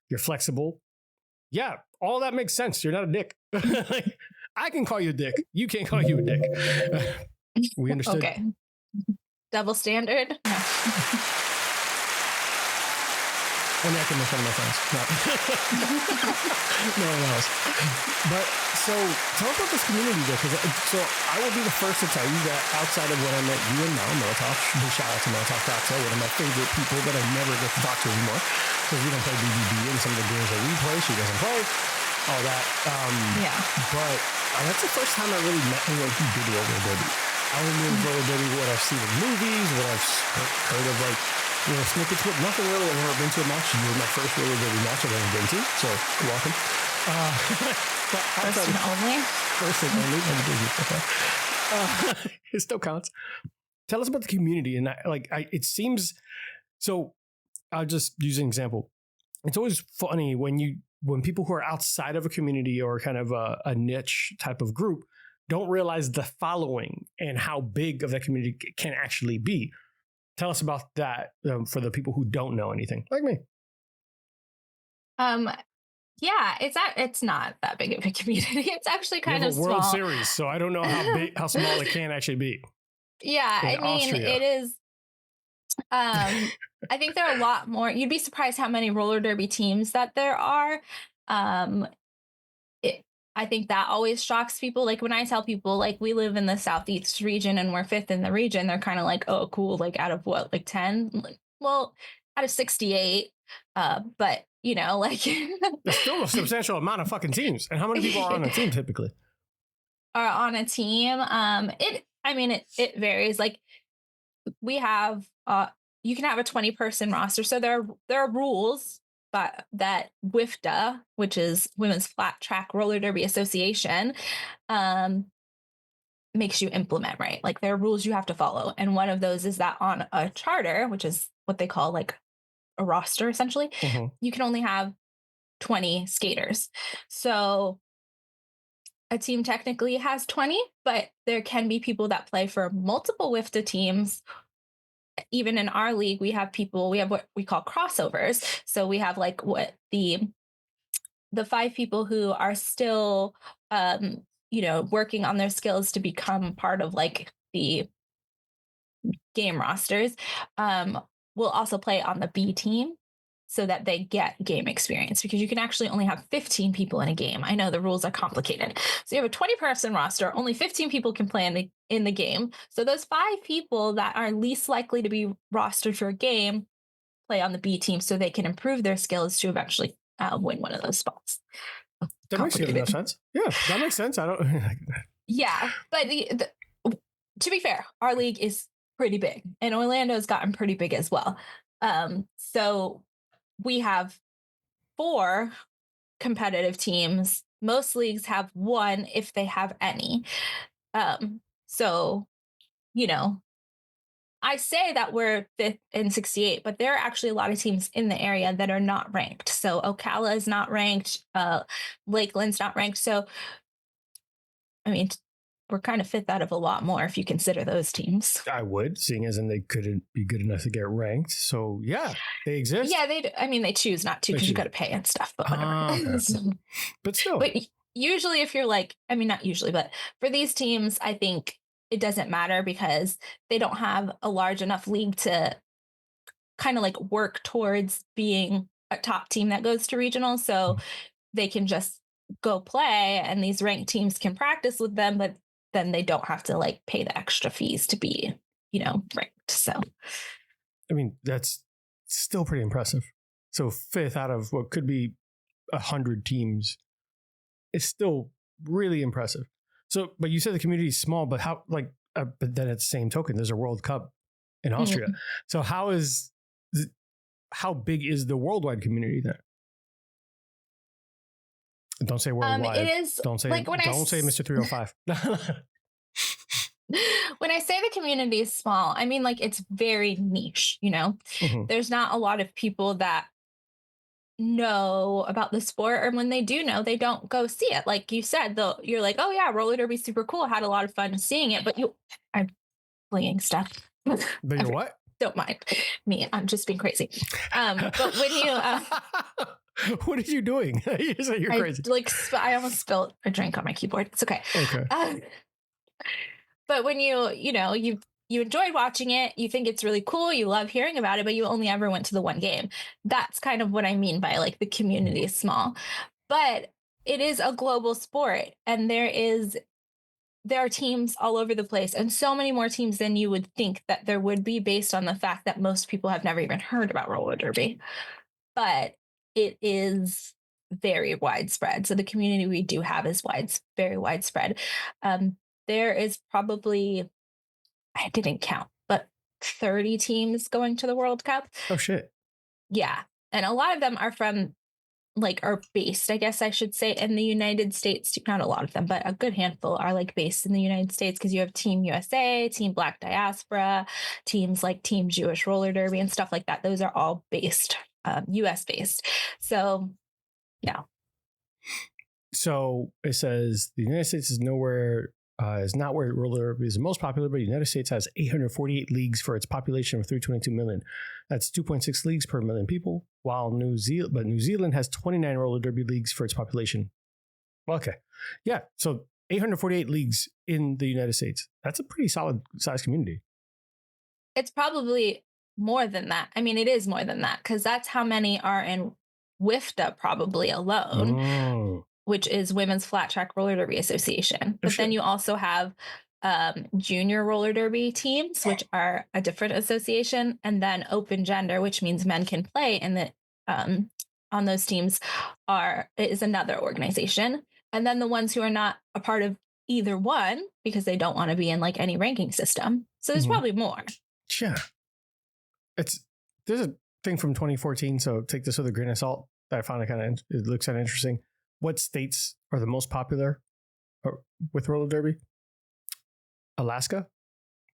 you're flexible. Yeah, all that makes sense. You're not a dick. I can call you a dick. You can't call you a dick. We understood. Okay. Double standard? No. Only I can make fun of my friends. No one else. But so tell us about this community though, so I will be the first to tell you that outside of when I met you and Molotov, big shout out to Molotov Cocktail, one of my favorite people that I never get to talk to anymore because we don't play BBB and some of the games that we play, she doesn't play, all that. But that's the first time I really met anyone who did roller derby. I only knew roller derby what I've seen in movies, what I've heard of, like, snippets, but nothing really. I've never been to a match. You were my first roller derby match I've ever been to, so you're welcome. First and only? First and only. Okay. It still counts. Tell us about the community. And it seems, so I'll just use an example. It's always funny when people who are outside of a community or kind of a niche type of group don't realize the following and how big of that community can actually be. Tell us about that for the people who don't know anything, like me. Yeah, it's not that big of a community. It's actually kind of small. World Series, so I don't know how small it can actually be. Yeah, I mean, Austria. It is. I think there are a lot more. You'd be surprised how many roller derby teams that there are. Um, I think that always shocks people. Like when I tell people, like, we live in the Southeast region and we're fifth in the region, they're kind of like, oh, cool. Like out of what, like 10? Like, well, out of 68. But you know, like there's still a substantial amount of fucking teams. And how many people are on a team typically? Are on a team. It varies. Like we have you can have a 20-person roster. So there are rules but that WIFTA, which is Women's Flat Track Roller Derby Association, makes you implement, right? Like there are rules you have to follow. And one of those is that on a charter, which is what they call like a roster essentially, you can only have 20 skaters. So a team technically has 20, but there can be people that play for multiple WIFTA teams. Even in our league, we have what we call crossovers. So we have like what the 5 people who are still, working on their skills to become part of like the game rosters, will also play on the B team so that they get game experience, because you can actually only have 15 people in a game. I know the rules are complicated. So you have a 20-person roster, only 15 people can play in the game. So those 5 people that are least likely to be rostered for a game play on the B team so they can improve their skills to eventually win one of those spots. That makes enough sense. Yeah, that makes sense. I don't. Yeah, but to be fair, our league is pretty big, and Orlando's gotten pretty big as well. So we have 4 competitive teams. Most leagues have 1 if they have any. So, I say that we're 5th in 68, but there are actually a lot of teams in the area that are not ranked. So Ocala is not ranked. Lakeland's not ranked. So, I mean, we're kind of 5th out of a lot more if you consider those teams. I would, seeing as in they couldn't be good enough to get ranked. So yeah, they exist. Yeah, they choose not to because you got to pay and stuff, but whatever. Okay. But still. But usually if you're like, not usually, but for these teams, I think it doesn't matter because they don't have a large enough league to kind of like work towards being a top team that goes to regionals. So they can just go play and these ranked teams can practice with them, but then they don't have to like pay the extra fees to be, ranked. So, I mean, that's still pretty impressive. So 5th out of what could be 100 teams is still really impressive. So, but you said the community is small, but how, like, but then at the same token, there's a World Cup in Austria. So how big is the worldwide community there? Don't say worldwide. It is. Don't say. Like don't say Mr. 305. When I say the community is small, I mean like it's very niche. There's not a lot of people that know about the sport, or when they do know, they don't go see it. Like you said, though, you're like, oh yeah, roller derby super cool. I had a lot of fun seeing it, but I'm flinging stuff. But you're what? Don't mind me. I'm just being crazy. But when you. What are you doing? You're crazy. I almost spilled a drink on my keyboard. It's okay. Okay. But when you enjoyed watching it, you think it's really cool, you love hearing about it, but you only ever went to the one game. That's kind of what I mean by like the community is small. But it is a global sport, and there are teams all over the place, and so many more teams than you would think that there would be based on the fact that most people have never even heard about roller derby. But it is very widespread. So the community we do have is very widespread. There is probably, I didn't count, but 30 teams going to the World Cup. Oh, shit. Yeah. And a lot of them are are based, I guess I should say, in the United States. Not a lot of them, but a good handful are like based in the United States, because you have Team USA, Team Black Diaspora, teams like Team Jewish Roller Derby and stuff like that. Those are all based, US based. So, yeah. So it says the United States is not where roller derby is the most popular, but the United States has 848 leagues for its population of 322 million. That's 2.6 leagues per million people, while New Zealand has 29 roller derby leagues for its population. Okay. Yeah. So 848 leagues in the United States. That's a pretty solid size community. It's probably more than that. I mean, it is more than that because that's how many are in WIFTA probably alone, which is Women's Flat Track Roller Derby Association. But then you also have junior roller derby teams, which are a different association, and then open gender, which means men can play in the on those teams is another organization. And then the ones who are not a part of either one because they don't want to be in like any ranking system. So there's probably more. Yeah. There's a thing from 2014, so take this with a grain of salt that I found it looks kind of interesting. What states are the most popular with roller derby? Alaska,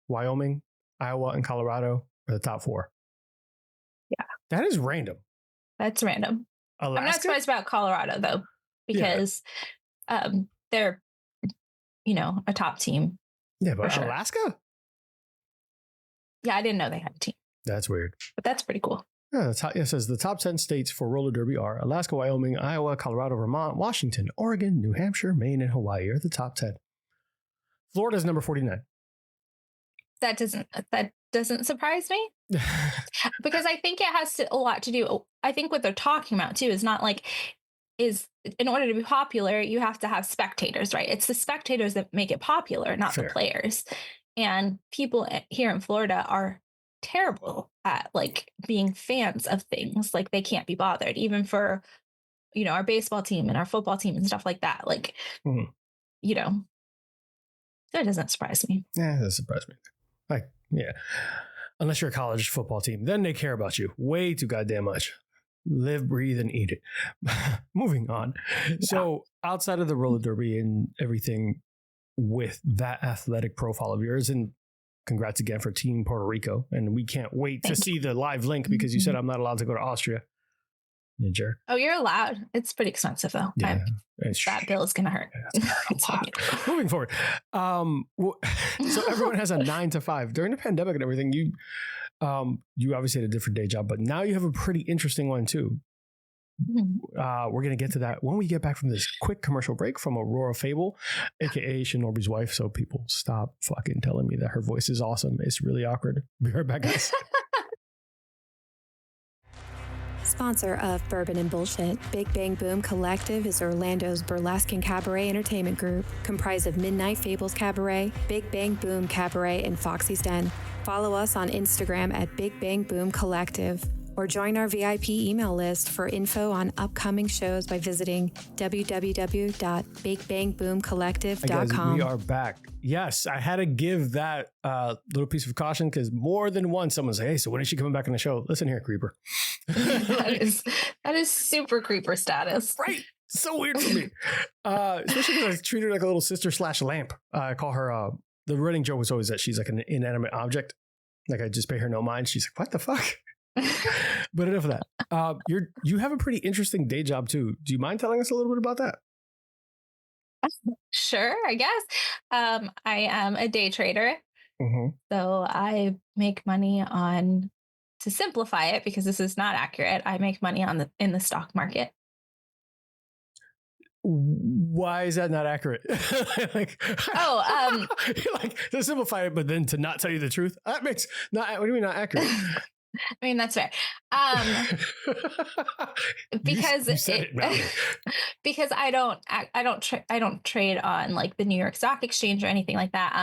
Wyoming, Iowa, and Colorado are the top 4. Yeah. That is random. That's random. Alaska? I'm not surprised about Colorado though, because they're, a top team. Yeah, but sure. Alaska? Yeah, I didn't know they had a team. That's weird. But that's pretty cool. Yeah, it says the top 10 states for roller derby are Alaska, Wyoming, Iowa, Colorado, Vermont, Washington, Oregon, New Hampshire, Maine, and Hawaii are the top 10. Florida's number 49. That doesn't surprise me because I think it has a lot to do. I think what they're talking about too is not like is in order to be popular, you have to have spectators, right? It's the spectators that make it popular, not the players. And people here in Florida are terrible at like being fans of things. Like they can't be bothered, even for, our baseball team and our football team and stuff like that. Like, that doesn't surprise me. Yeah, that surprised me. Like, yeah. Unless you're a college football team, then they care about you way too goddamn much. Live, breathe, and eat it. Moving on. Yeah. So outside of the roller derby and everything with that athletic profile of yours, and congrats again for Team Puerto Rico. And we can't wait to see the live link because you said I'm not allowed to go to Austria. You jerk. Oh, you're allowed. It's pretty expensive though. Yeah. That bill is going to hurt. Moving forward. So everyone has a 9 to 5 during the pandemic and everything. You obviously had a different day job, but now you have a pretty interesting one too. We're going to get to that when we get back from this quick commercial break from Aurora Fable, aka Shinorbi's wife. So people stop fucking telling me that her voice is awesome. It's really awkward. Be right back, guys. Sponsor of Bourbon and Bullshit, Big Bang Boom Collective is Orlando's burlesque and cabaret entertainment group, comprised of Midnight Fables Cabaret, Big Bang Boom Cabaret, and Foxy's Den. Follow us on Instagram at Big Bang Boom Collective, or join our VIP email list for info on upcoming shows by visiting www.bigbangboomcollective.com. Guys, we are back. Yes, I had to give that little piece of caution because more than once someone say, "Hey, so when is she coming back on the show?" Listen here, creeper. that is super creeper status, right? So weird for me, especially because I treat her like a little sister / lamp. I call her. The running joke was always that she's like an inanimate object. Like I just pay her no mind. She's like, "What the fuck?" But enough of that. You have a pretty interesting day job too. Do you mind telling us a little bit about that? Sure, I guess. I am a day trader. So I make money to simplify it, because this is not accurate, I make money in the stock market. Why is that not accurate? Like to simplify it, but then to not tell you the truth. That makes what do you mean not accurate? I mean, that's fair. Because because I don't trade on like the New York Stock Exchange or anything like that.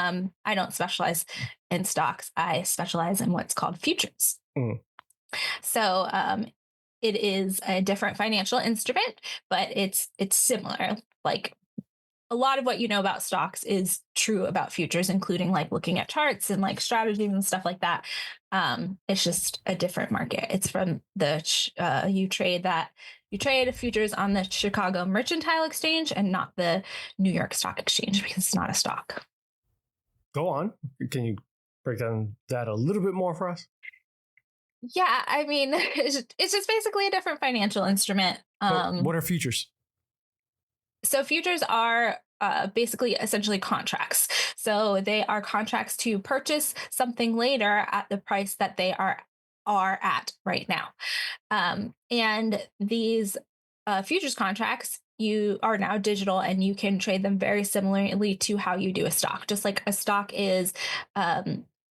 I don't specialize in stocks. I specialize in what's called futures. So it is a different financial instrument, but it's similar. Like a lot of what you know about stocks is true about futures, including like looking at charts and like strategies and stuff like that. It's just a different market. It's from you trade futures on the Chicago Mercantile Exchange and not the New York Stock Exchange, because it's not a stock. Go on. Can you break down that a little bit more for us? Yeah, I mean, it's just basically a different financial instrument. What are futures? So futures are basically essentially contracts. So they are contracts to purchase something later at the price that they are at right now. And these futures contracts, you are now digital and you can trade them very similarly to how you do a stock. Just like a stock is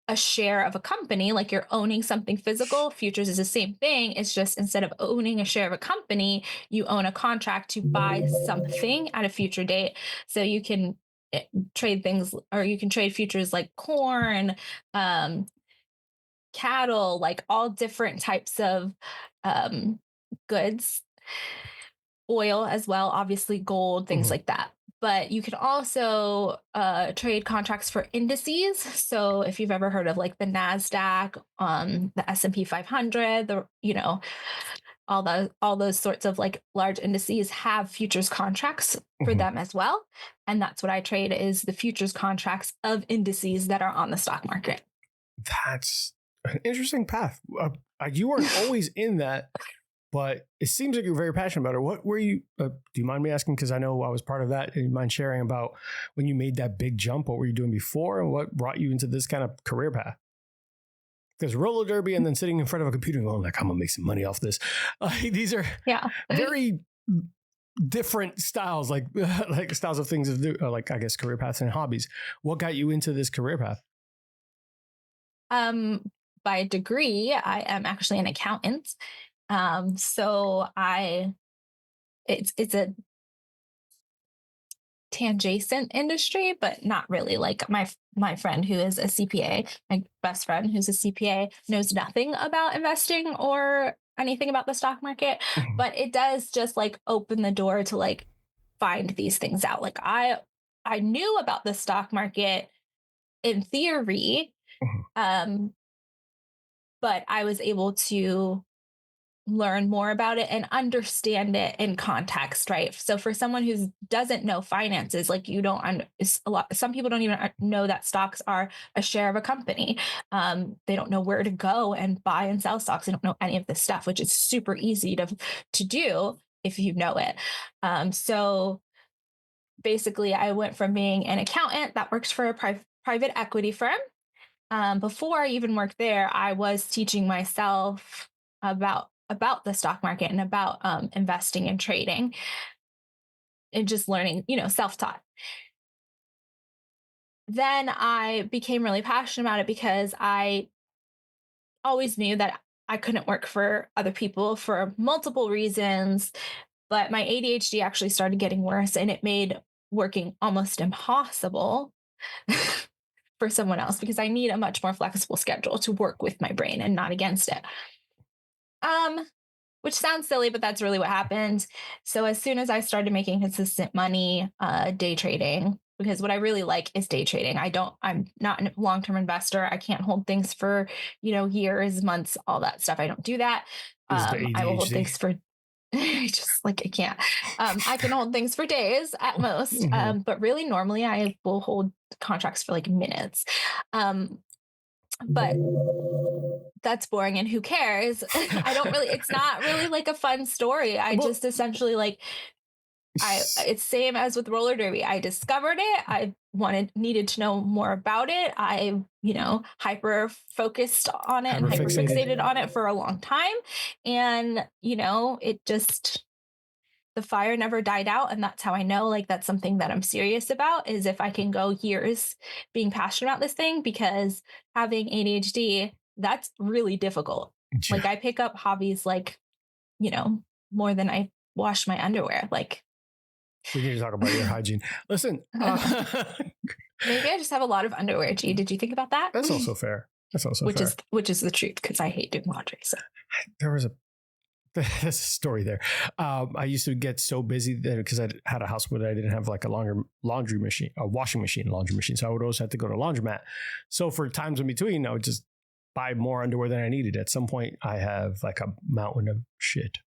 a share of a company, like you're owning something physical. Futures is the same thing. It's just instead of owning a share of a company, you own a contract to buy something at a future date. So you can trade things, or you can trade futures like corn, cattle, like all different types of goods, oil as well, obviously gold, things like that. But you can also trade contracts for indices. So if you've ever heard of like the NASDAQ, the S&P 500, all those sorts of like large indices have futures contracts for them as well. And that's what I trade, is the futures contracts of indices that are on the stock market. That's an interesting path. You weren't always in that, but it seems like you're very passionate about it. What were you, do you mind me asking? Because I know I was part of that. Do you mind sharing about when you made that big jump? What were you doing before and what brought you into this kind of career path? Because roller derby and then sitting in front of a computer and going like, I'm going to make some money off this. These are very different styles, like styles of things, like I guess career paths and hobbies. What got you into this career path? By degree, I am actually an accountant. So it's a tangent industry, but not really. Like my friend who is a CPA, my best friend who's a CPA, knows nothing about investing or anything about the stock market, but it does just like open the door to like find these things out. Like I knew about the stock market in theory, but I was able to learn more about it and understand it in context, right? So for someone who doesn't know finances, like some people don't even know that stocks are a share of a company. They don't know where to go and buy and sell stocks. They don't know any of this stuff, which is super easy to do if you know it. So basically I went from being an accountant that works for a private equity firm. Before I even worked there, I was teaching myself about the stock market and about investing and trading and just learning, self-taught. Then I became really passionate about it because I always knew that I couldn't work for other people for multiple reasons, but my ADHD actually started getting worse and it made working almost impossible for someone else because I need a much more flexible schedule to work with my brain and not against it. Which sounds silly, but that's really what happened. So as soon as I started making consistent money, day trading, because what I really like is day trading. I'm not a long-term investor. I can't hold things for, years, months, all that stuff. I don't do that. I will hold things for I can't. I can hold things for days at most. But really normally I will hold contracts for like minutes. But that's boring and who cares? It's not really like a fun story. Just essentially it's same as with roller derby. I discovered it. I needed to know more about it. I, hyper focused on it and hyper fixated on it for a long time. And, the fire never died out. And that's how I know that's something that I'm serious about, is if I can go years being passionate about this thing, because having ADHD, that's really difficult. Yeah. I pick up hobbies more than I wash my underwear. We need to talk about your hygiene. Listen, maybe I just have a lot of underwear. G, did you think about that? That's also fair. Which is the truth, because I hate doing laundry. So there's a story there. I used to get so busy that because I had a house where I didn't have a laundry machine, a washing machine, laundry machine. So I would always have to go to a laundromat. So for times in between, I would just buy more underwear than I needed. At some point, I have a mountain of shit.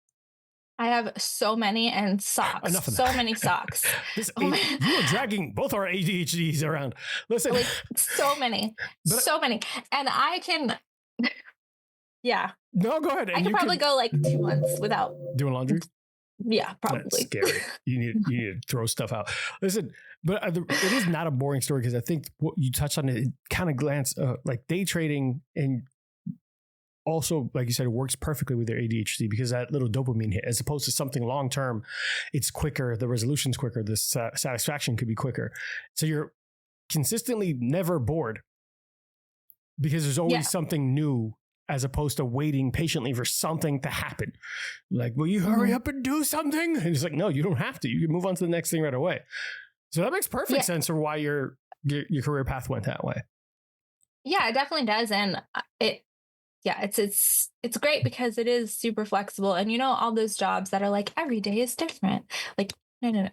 I have so many, and socks. Enough of so that. many socks. You are dragging both our ADHDs around. Listen, so many, and I can. Yeah. No, go ahead. I can probably go 2 months without doing laundry. Yeah, probably. That's scary. You need to throw stuff out. Listen, but it is not a boring story, because I think what you touched on it kind of day trading, and also, like you said, it works perfectly with their ADHD because that little dopamine hit, as opposed to something long term, it's quicker. The resolution's quicker. The satisfaction could be quicker. So you're consistently never bored. because there's always something new as opposed to waiting patiently for something to happen. Like, will you hurry up and do something? And it's like, no, you don't have to. You can move on to the next thing right away. So that makes perfect sense for why your career path went that way. Yeah, it definitely does. And it's great because it is super flexible. And you know, all those jobs that are like, every day is different. Like, no.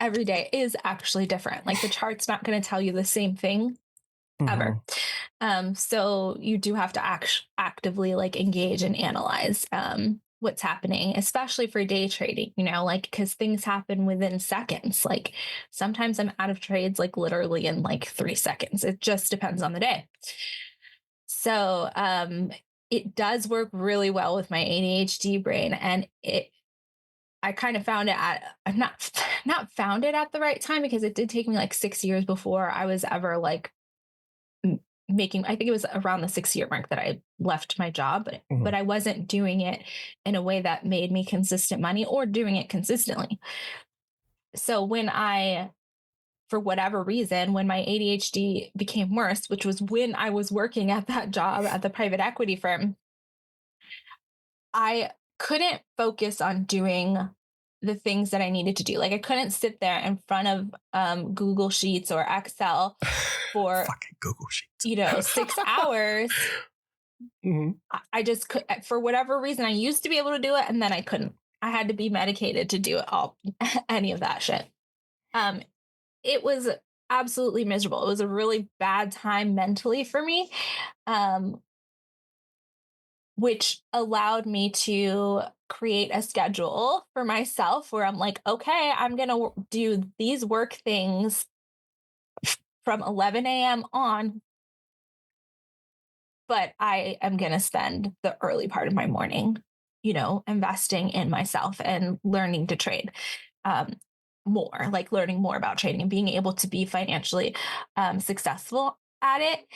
Every day is actually different. Like the chart's not going to tell you the same thing ever. So you do have to actively like engage and analyze what's happening, especially for day trading, you know, like, because things happen within seconds. Like sometimes I'm out of trades, like literally in like 3 seconds. It just depends on the day. So it does work really well with my ADHD brain. And I kind of found it I'm not found it at the right time, because it did take me like 6 years before I was ever like making, I think it was around the 6-year mark that I left my job, but I wasn't doing it in a way that made me consistent money or doing it consistently. So for whatever reason, when my ADHD became worse, which was when I was working at that job at the private equity firm, I couldn't focus on doing the things that I needed to do. Like I couldn't sit there in front of Google Sheets or Excel for fucking Google Sheets, 6 hours. I just could, for whatever reason, I used to be able to do it, and then I couldn't. I had to be medicated to do it all, any of that shit. It was absolutely miserable. It was a really bad time mentally for me. Which allowed me to create a schedule for myself where I'm like, okay, I'm going to do these work things from 11 a.m. on, but I am going to spend the early part of my morning, investing in myself and learning to trade more, like learning more about trading and being able to be financially successful at it.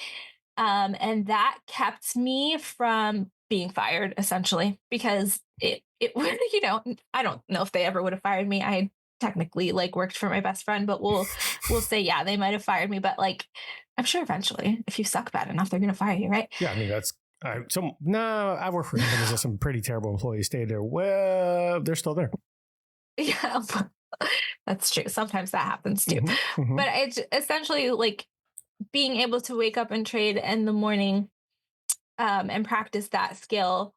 And that kept me from being fired, essentially, because it I don't know if they ever would have fired me. I technically worked for my best friend, but we'll say, yeah, they might have fired me, but I'm sure eventually, if you suck bad enough, they're going to fire you, right? Yeah, I mean, I work for companies that some pretty terrible employees stay there. Well, they're still there. Yeah, that's true. Sometimes that happens too. But it's essentially being able to wake up and trade in the morning and practice that skill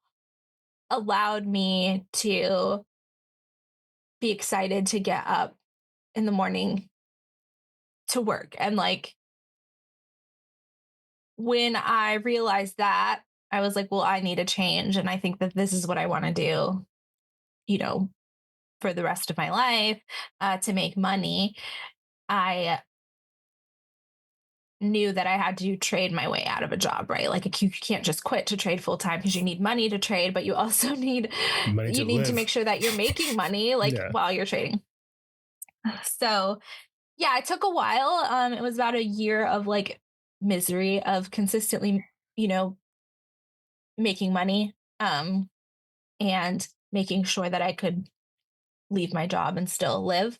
allowed me to be excited to get up in the morning to work. And when I realized that, I was like, well, I need a change. And I think that this is what I want to do, for the rest of my life, to make money. I knew that I had to trade my way out of a job, right? You can't just quit to trade full time, because you need money to trade, but you also need to make sure that you're making money while you're trading. So yeah, it took a while. It was about a year of misery of consistently, making money, and making sure that I could leave my job and still live.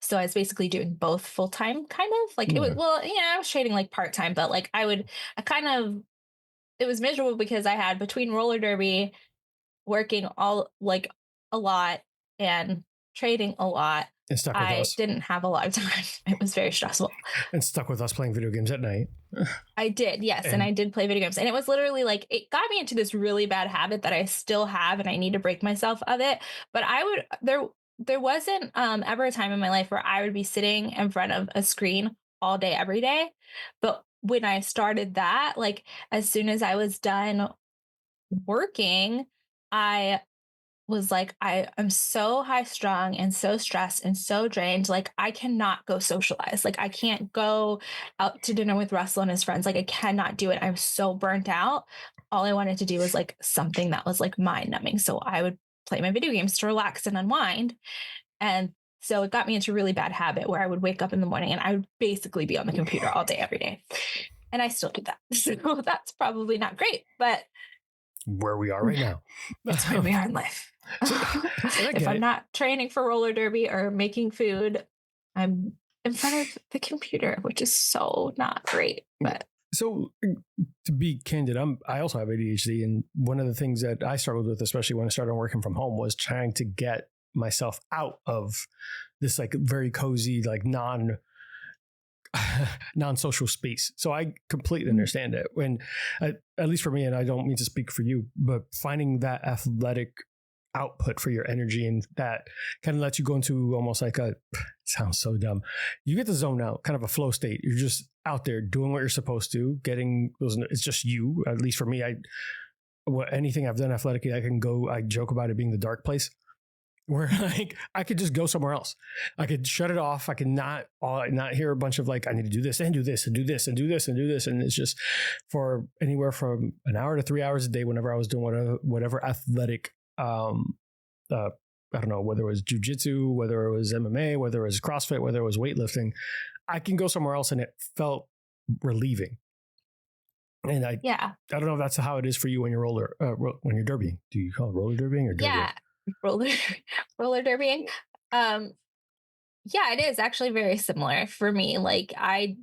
So I was basically doing both full time, kind of it was, I was trading part time, but it was miserable because I had, between roller derby, working all a lot, and trading a lot, and stuck with us. Didn't have a lot of time. It was very stressful. And stuck with us playing video games at night. I did, yes. And I did play video games. And it was literally it got me into this really bad habit that I still have, and I need to break myself of it. But there wasn't ever a time in my life where I would be sitting in front of a screen all day, every day. But when I started that, as soon as I was done working, I was I'm so high strung and so stressed and so drained. I cannot go socialize. I can't go out to dinner with Russell and his friends. I cannot do it. I'm so burnt out. All I wanted to do was something that was mind numbing. So I would play my video games to relax and unwind. And so it got me into a really bad habit where I would wake up in the morning and I would basically be on the computer all day, every day. And I still do that. So that's probably not great, but where we are right now. That's where we are in life. If I'm not training for roller derby or making food, I'm in front of the computer, which is so not great. But so to be candid, I also have ADHD, and one of the things that I struggled with, especially when I started working from home, was trying to get myself out of this like very cozy, like non-social space. So I completely understand it. When at least for me, and I don't mean to speak for you, but finding that athletic output for your energy, and that kind of lets you go into almost like a, sounds so dumb, you get to zone out, kind of a flow state. You're just out there doing what you're supposed to, getting those, it's just you. At least for me, anything I've done athletically, I joke about it being the dark place, where like I could just go somewhere else. I could shut it off. I could not hear a bunch of like, I need to do this and do this and do this and do this and do this. And it's just for anywhere from an hour to 3 hours a day, whenever I was doing whatever athletic, I don't know, whether it was jujitsu, whether it was MMA, whether it was CrossFit, whether it was weightlifting, I can go somewhere else and it felt relieving. And I don't know if that's how it is for you when you're when you're derbying. Do you call it roller derbying or derbying? Yeah, roller derbying. Yeah, it is actually very similar for me. Like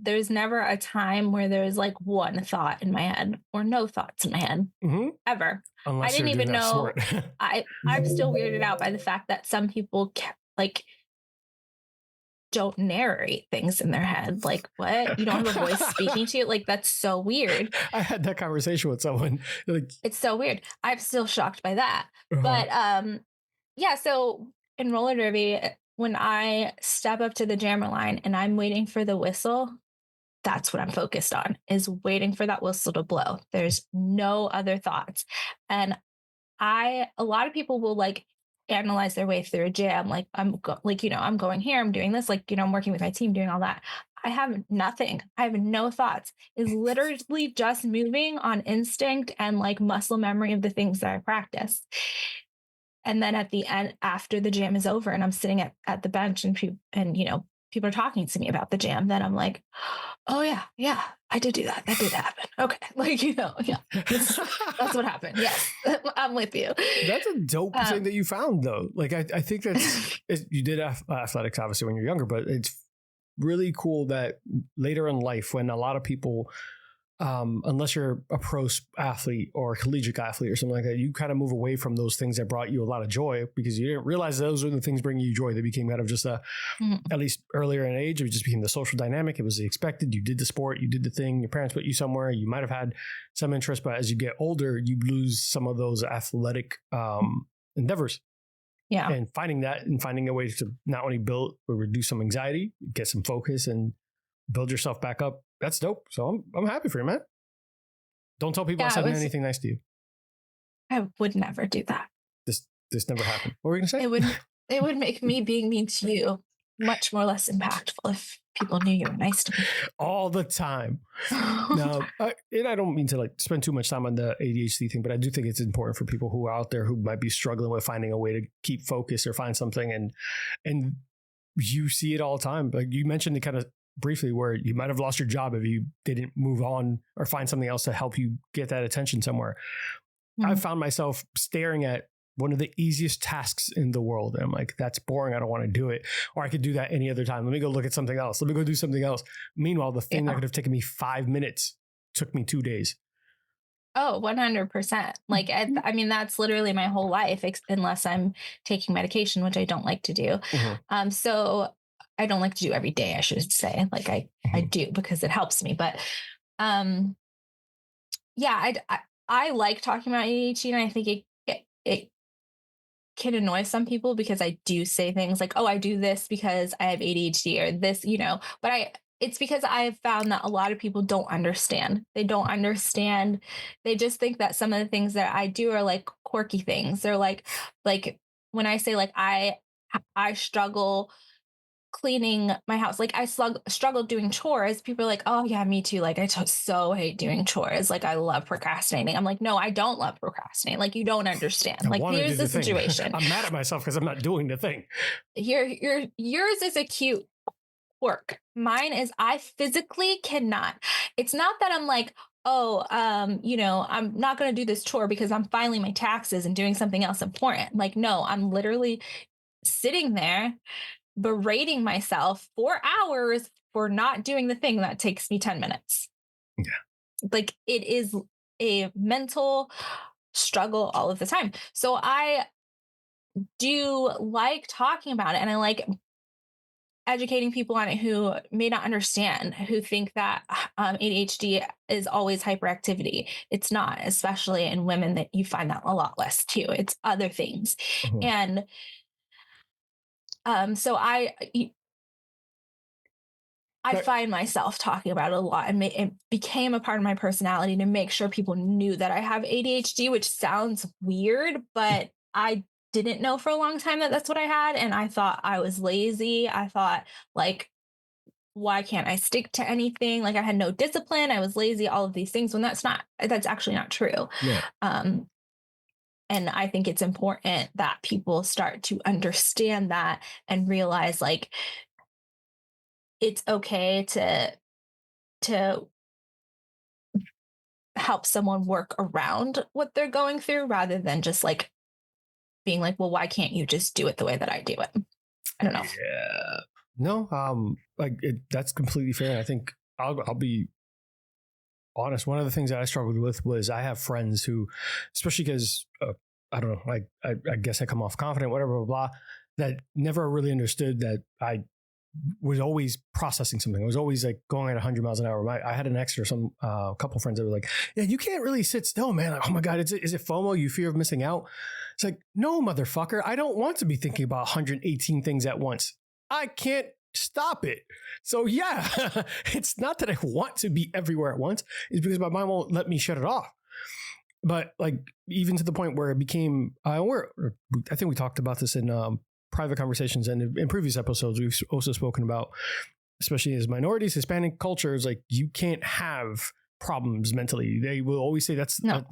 there's never a time where there's like one thought in my head or no thoughts in my head ever. Unless I didn't even know. I'm still weirded out by the fact that some people like don't narrate things in their head. Like, what? You don't have a voice speaking to you? Like, that's so weird. I had that conversation with someone. Like, it's so weird. I'm still shocked by that. But yeah, so in roller derby, when I step up to the jammer line and I'm waiting for the whistle, that's what I'm focused on, is waiting for that whistle to blow. There's no other thoughts. And a lot of people will like analyze their way through a jam. Like I'm going here, I'm doing this, like, I'm working with my team, doing all that. I have nothing. I have no thoughts. It's literally just moving on instinct and like muscle memory of the things that I practice. And then at the end, after the jam is over and I'm sitting at the bench and people are talking to me about the jam, then I'm like, oh yeah, I did do that. That did happen. Okay. Like, that's what happened. Yes, I'm with you. That's a dope thing that you found though. Like, I think you did athletics obviously when you're younger, but it's really cool that later in life, when a lot of people, unless you're a pro athlete or a collegiate athlete or something like that, you kind of move away from those things that brought you a lot of joy because you didn't realize those are the things bringing you joy. They became kind of just at least earlier in age, it just became the social dynamic. It was the expected. You did the sport, you did the thing. Your parents put you somewhere. You might have had some interest, but as you get older, you lose some of those athletic endeavors. Yeah. And finding a way to not only build or reduce some anxiety, get some focus and build yourself back up. That's dope. So I'm happy for you, man. Don't tell people I said anything nice to you. I would never do that. This never happened. What were you gonna say? It would make me being mean to you much more less impactful if people knew you were nice to me all the time. Now, and I don't mean to like spend too much time on the ADHD thing, but I do think it's important for people who are out there who might be struggling with finding a way to keep focus or find something, and you see it all the time. Like you mentioned, it kind of briefly where you might have lost your job if you didn't move on or find something else to help you get that attention somewhere. I found myself staring at one of the easiest tasks in the world. And I'm like, that's boring. I don't want to do it. Or I could do that any other time. Let me go look at something else. Let me go do something else. Meanwhile, the thing that could have taken me 5 minutes took me 2 days. Oh, 100%. Like, I mean, that's literally my whole life, unless I'm taking medication, which I don't like to do. So I don't like to do every day, I should say. Like I do because it helps me. But yeah, I like talking about ADHD, and I think it can annoy some people because I do say things like, oh, I do this because I have ADHD or this, but it's because I've found that a lot of people don't understand. They don't understand. They just think that some of the things that I do are like quirky things. They're like when I say like I struggle cleaning my house, like I struggle doing chores, people are like, oh yeah, me too, like I so hate doing chores, like I love procrastinating. I'm like, no, I don't love procrastinating. Like, you don't understand. Like, here's the situation. I'm mad at myself because I'm not doing the thing. Yours is a cute quirk. Mine is I physically cannot. It's not that I'm like, oh, I'm not going to do this chore because I'm filing my taxes and doing something else important. Like, no, I'm literally sitting there berating myself for hours for not doing the thing that takes me 10 minutes. Yeah. Like it is a mental struggle all of the time. So I do like talking about it, and I like educating people on it who may not understand, who think that ADHD is always hyperactivity. It's not, especially in women, that you find that a lot less too. It's other things. And so I find myself talking about it a lot, and it became a part of my personality to make sure people knew that I have ADHD, which sounds weird, but I didn't know for a long time that that's what I had. And I thought I was lazy. I thought, like, why can't I stick to anything? Like, I had no discipline. I was lazy, all of these things, when that's actually not true. Yeah. And I think it's important that people start to understand that and realize, like, it's okay to help someone work around what they're going through, rather than just like being like, well, why can't you just do it the way that I do it? I don't know. Yeah. No, that's completely fair. I think I'll be honest. One of the things that I struggled with was I have friends who, especially because I don't know, I guess I come off confident, whatever, blah, blah, that never really understood that I was always processing something. I was always like going at 100 miles an hour. I had an ex or some couple friends that were like, yeah, you can't really sit still, man. Like, oh my God, is it FOMO? You fear of missing out? It's like, no, motherfucker. I don't want to be thinking about 118 things at once. I can't stop it. So yeah, it's not that I want to be everywhere at once. It's because my mind won't let me shut it off. But like, even to the point where it became, I think we talked about this in private conversations, and in previous episodes, we've also spoken about, especially as minorities, Hispanic cultures, like, you can't have problems mentally. They will always say that's not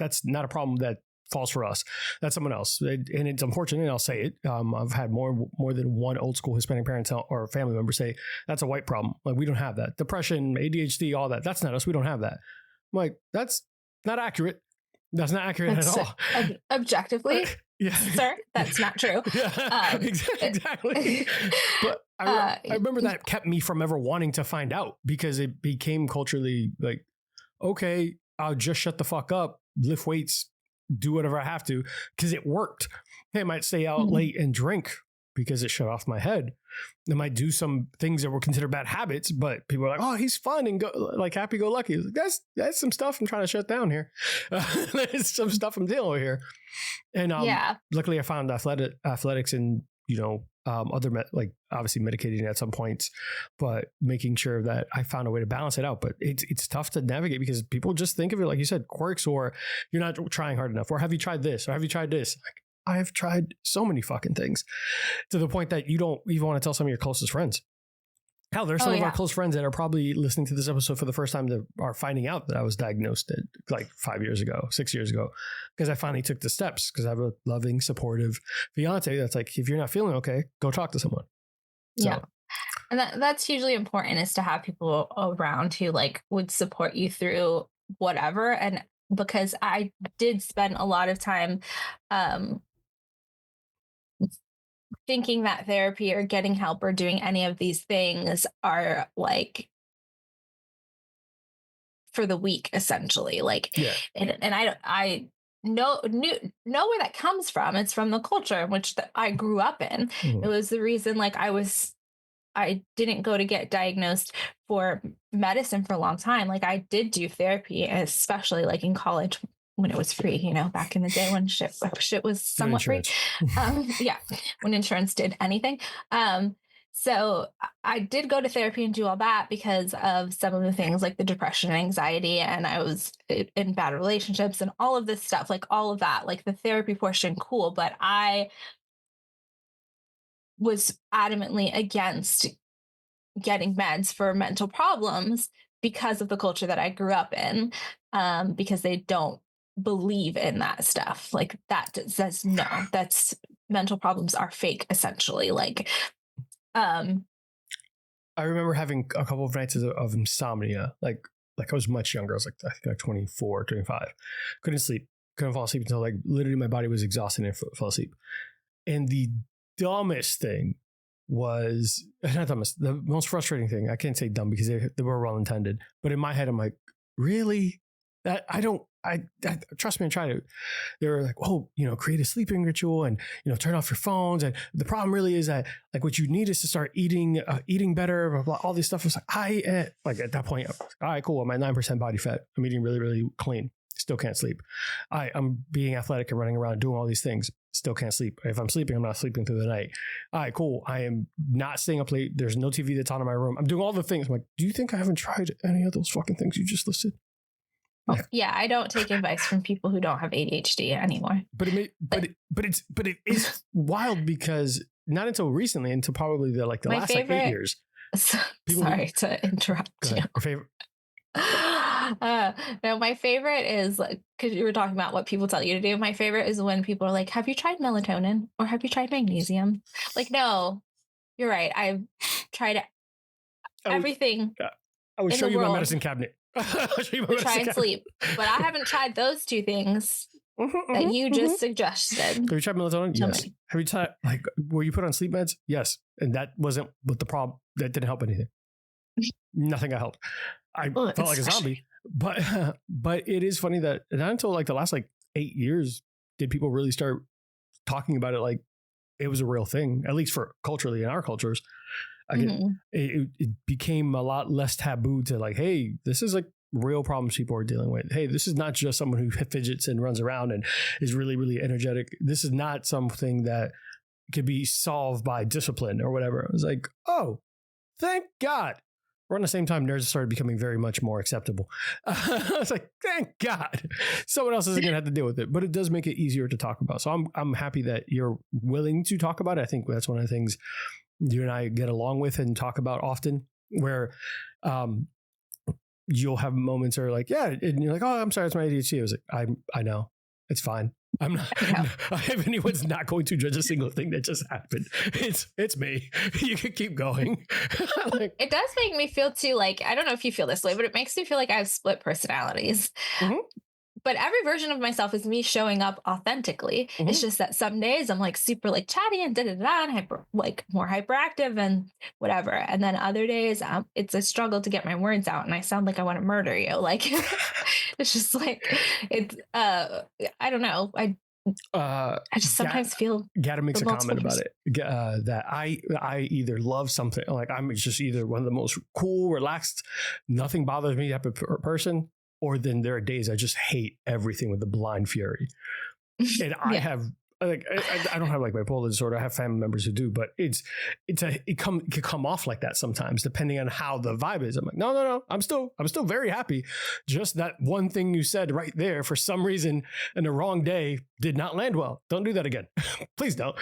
a problem that falls for us. That's someone else. And it's unfortunate, and I'll say it. I've had more than one old school Hispanic parent or family member say that's a white problem. Like, we don't have that. Depression, ADHD, all that. That's not us. We don't have that. I'm like, that's not accurate. That's not accurate at all. Objectively, yeah, sir, that's not true. Yeah, exactly. But I remember that kept me from ever wanting to find out, because it became culturally like, okay, I'll just shut the fuck up, lift weights, do whatever I have to, because it worked. Hey, I might stay out late and drink because it shut off my head. I might do some things that were considered bad habits, but people are like, oh, he's fun and like happy go lucky. Like, that's some stuff I'm trying to shut down here. There's some stuff I'm dealing with here. And luckily I found athletics and, other obviously medicating at some points, but making sure that I found a way to balance it out. But it's tough to navigate, because people just think of it, like you said, quirks, or you're not trying hard enough, or have you tried this, or have you tried this? Like, I have tried so many fucking things, to the point that you don't even want to tell some of your closest friends. Hell, there's some of our close friends that are probably listening to this episode for the first time, that are finding out that I was diagnosed at like 6 years ago, because I finally took the steps, because I have a loving, supportive fiance that's like, if you're not feeling okay, go talk to someone. So. Yeah. And that's hugely important, is to have people around who like would support you through whatever. And because I did spend a lot of time thinking that therapy or getting help or doing any of these things are like for the weak, essentially. Like, and I know where that comes from. It's from the culture in which I grew up in. It was the reason, like, I didn't go to get diagnosed for medicine for a long time. Like, I did do therapy, especially like in college, when it was free, back in the day when shit was somewhat free. When insurance did anything. So I did go to therapy and do all that because of some of the things like the depression and anxiety, and I was in bad relationships and all of this stuff, like all of that, like the therapy portion, cool. But I was adamantly against getting meds for mental problems because of the culture that I grew up in, because they don't believe in that stuff. Like, that says no, that's mental problems are fake, essentially. Like, I remember having a couple of nights of insomnia. Like I was much younger. I was I think 24, 25. Couldn't sleep. Couldn't fall asleep until like literally my body was exhausted and fell asleep. And the dumbest thing was not dumbest, the most frustrating thing. I can't say dumb because they were well intended, but in my head, I'm like, really? That I trust me and try to. They were like, oh, create a sleeping ritual and turn off your phones. And the problem really is that like what you need is to start eating better. Blah, blah, all this stuff was like at that point, all right, cool. I'm at 9% body fat. I'm eating really, really clean. Still can't sleep. I'm being athletic and running around doing all these things. Still can't sleep. If I'm sleeping, I'm not sleeping through the night. All right, cool. I am not staying up late. There's no TV that's on in my room. I'm doing all the things. I'm like, do you think I haven't tried any of those fucking things you just listed? Yeah, I don't take advice from people who don't have ADHD anymore. But it is wild because not until recently, until probably the last like 8 years. Sorry to interrupt you. Your favorite? No, my favorite is because you were talking about what people tell you to do. My favorite is when people are like, "Have you tried melatonin or have you tried magnesium?" Like, no, you're right. I've tried everything. I would show you my medicine cabinet. Try and sleep, but I haven't tried those two things that you just suggested. Have you tried melatonin? Yes. Have you tried were you put on sleep meds? Yes, and that wasn't what the problem. That didn't help anything. Nothing got helped. I felt like a zombie. But it is funny that not until like the last 8 years did people really start talking about it like it was a real thing, at least for culturally in our cultures. It became a lot less taboo to like, hey, this is like real problems people are dealing with. Hey, this is not just someone who fidgets and runs around and is really, really energetic. This is not something that could be solved by discipline or whatever. It was like, oh, thank God. Around the same time, nerds started becoming very much more acceptable. I was like, thank God. Someone else isn't going to have to deal with it. But it does make it easier to talk about. So I'm happy that you're willing to talk about it. I think that's one of the things you and I get along with and talk about often, where you'll have moments where like, yeah, and you're like, oh, I'm sorry, it's my ADHD. I was like, I know, it's fine. I'm not. If anyone's not going to judge a single thing that just happened, it's me. You can keep going. It does make me feel too like, I don't know if you feel this way, but it makes me feel like I have split personalities. Mm-hmm. But every version of myself is me showing up authentically. Mm-hmm. It's just that some days I'm like super like chatty and and more hyperactive and whatever. And then other days it's a struggle to get my words out and I sound like I want to murder you. Like it's just like it's I don't know. I just sometimes Gata makes a comment about it that I either love something like I'm just either one of the most cool, relaxed, nothing bothers me type of person. Or then there are days I just hate everything with the blind fury. And I have like I don't have like bipolar disorder. I have family members who do, but it can come off like that sometimes, depending on how the vibe is. I'm like, no, I'm still very happy. Just that one thing you said right there, for some reason, in the wrong day, did not land well. Don't do that again. Please don't.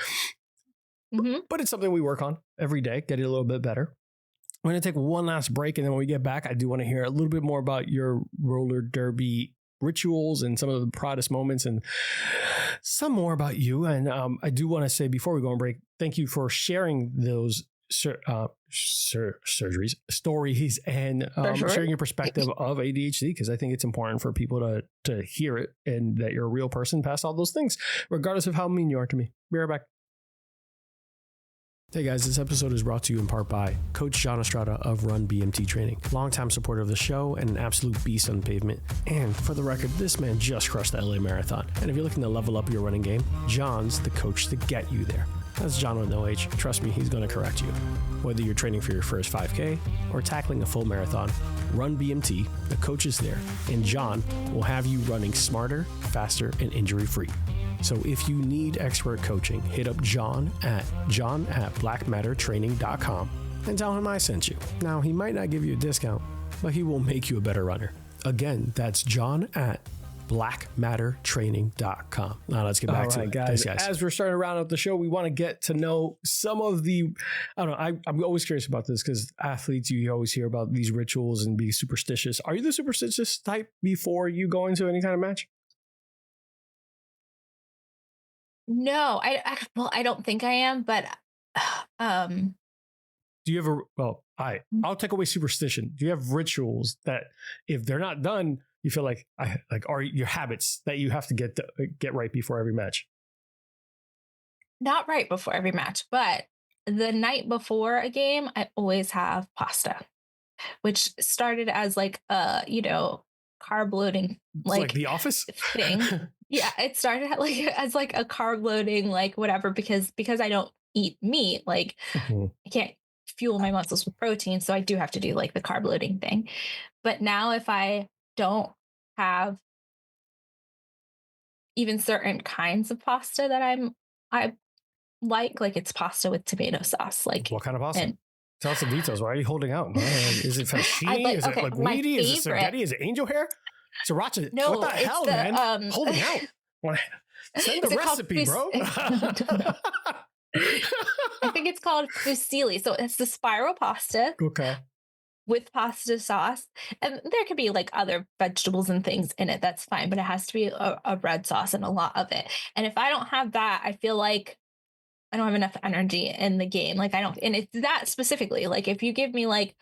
Mm-hmm. But it's something we work on every day, get it a little bit better. We're going to take one last break, and then when we get back, I do want to hear a little bit more about your roller derby rituals and some of the proudest moments and some more about you. And I do want to say before we go on break, thank you for sharing those stories and sharing your perspective of ADHD, because I think it's important for people to hear it and that you're a real person past all those things, regardless of how mean you are to me. Be right back. Hey guys, this episode is brought to you in part by Coach John Estrada of Run BMT Training, longtime supporter of the show and an absolute beast on the pavement. And for the record, this man just crushed the LA Marathon. And if you're looking to level up your running game, John's the coach to get you there. That's John with no H. Trust me, he's going to correct you. Whether you're training for your first 5K or tackling a full marathon, Run BMT, the coach is there, and John will have you running smarter, faster, and injury-free. So if you need expert coaching, hit up John at blackmattertraining.com and tell him I sent you. Now, he might not give you a discount, but he will make you a better runner. Again, that's John at blackmattertraining.com. Now let's get back to it. Guys. As we're starting to round up the show, we want to get to know some of the, I don't know, I'm always curious about this because athletes, you always hear about these rituals and be superstitious. Are you the superstitious type before you go into any kind of match? No, I don't think I am, but do you ever, I'll take away superstition. Do you have rituals that if they're not done, you feel like are your habits that you have to get right before every match? Not right before every match, but the night before a game, I always have pasta, which started as like a, carb loading, like The Office thing. Yeah, it started like as like a carb loading, like whatever, because I don't eat meat, like I can't fuel my muscles with protein, so I do have to do like the carb loading thing. But now if I don't have even certain kinds of pasta that I like it's pasta with tomato sauce. Like, what kind of pasta? And, tell us the details. Why are you holding out? Is it fettuccine? Is it like weedy? Is it spaghetti? Is it angel hair? Sriracha? No, what the hell, man? Holding out. Send the recipe, bro. I think it's called fusilli. So it's the spiral pasta. Okay. With pasta sauce. And there could be like other vegetables and things in it. That's fine. But it has to be a red sauce and a lot of it. And if I don't have that, I feel like I don't have enough energy in the game. Like and it's that specifically, like if you give me like,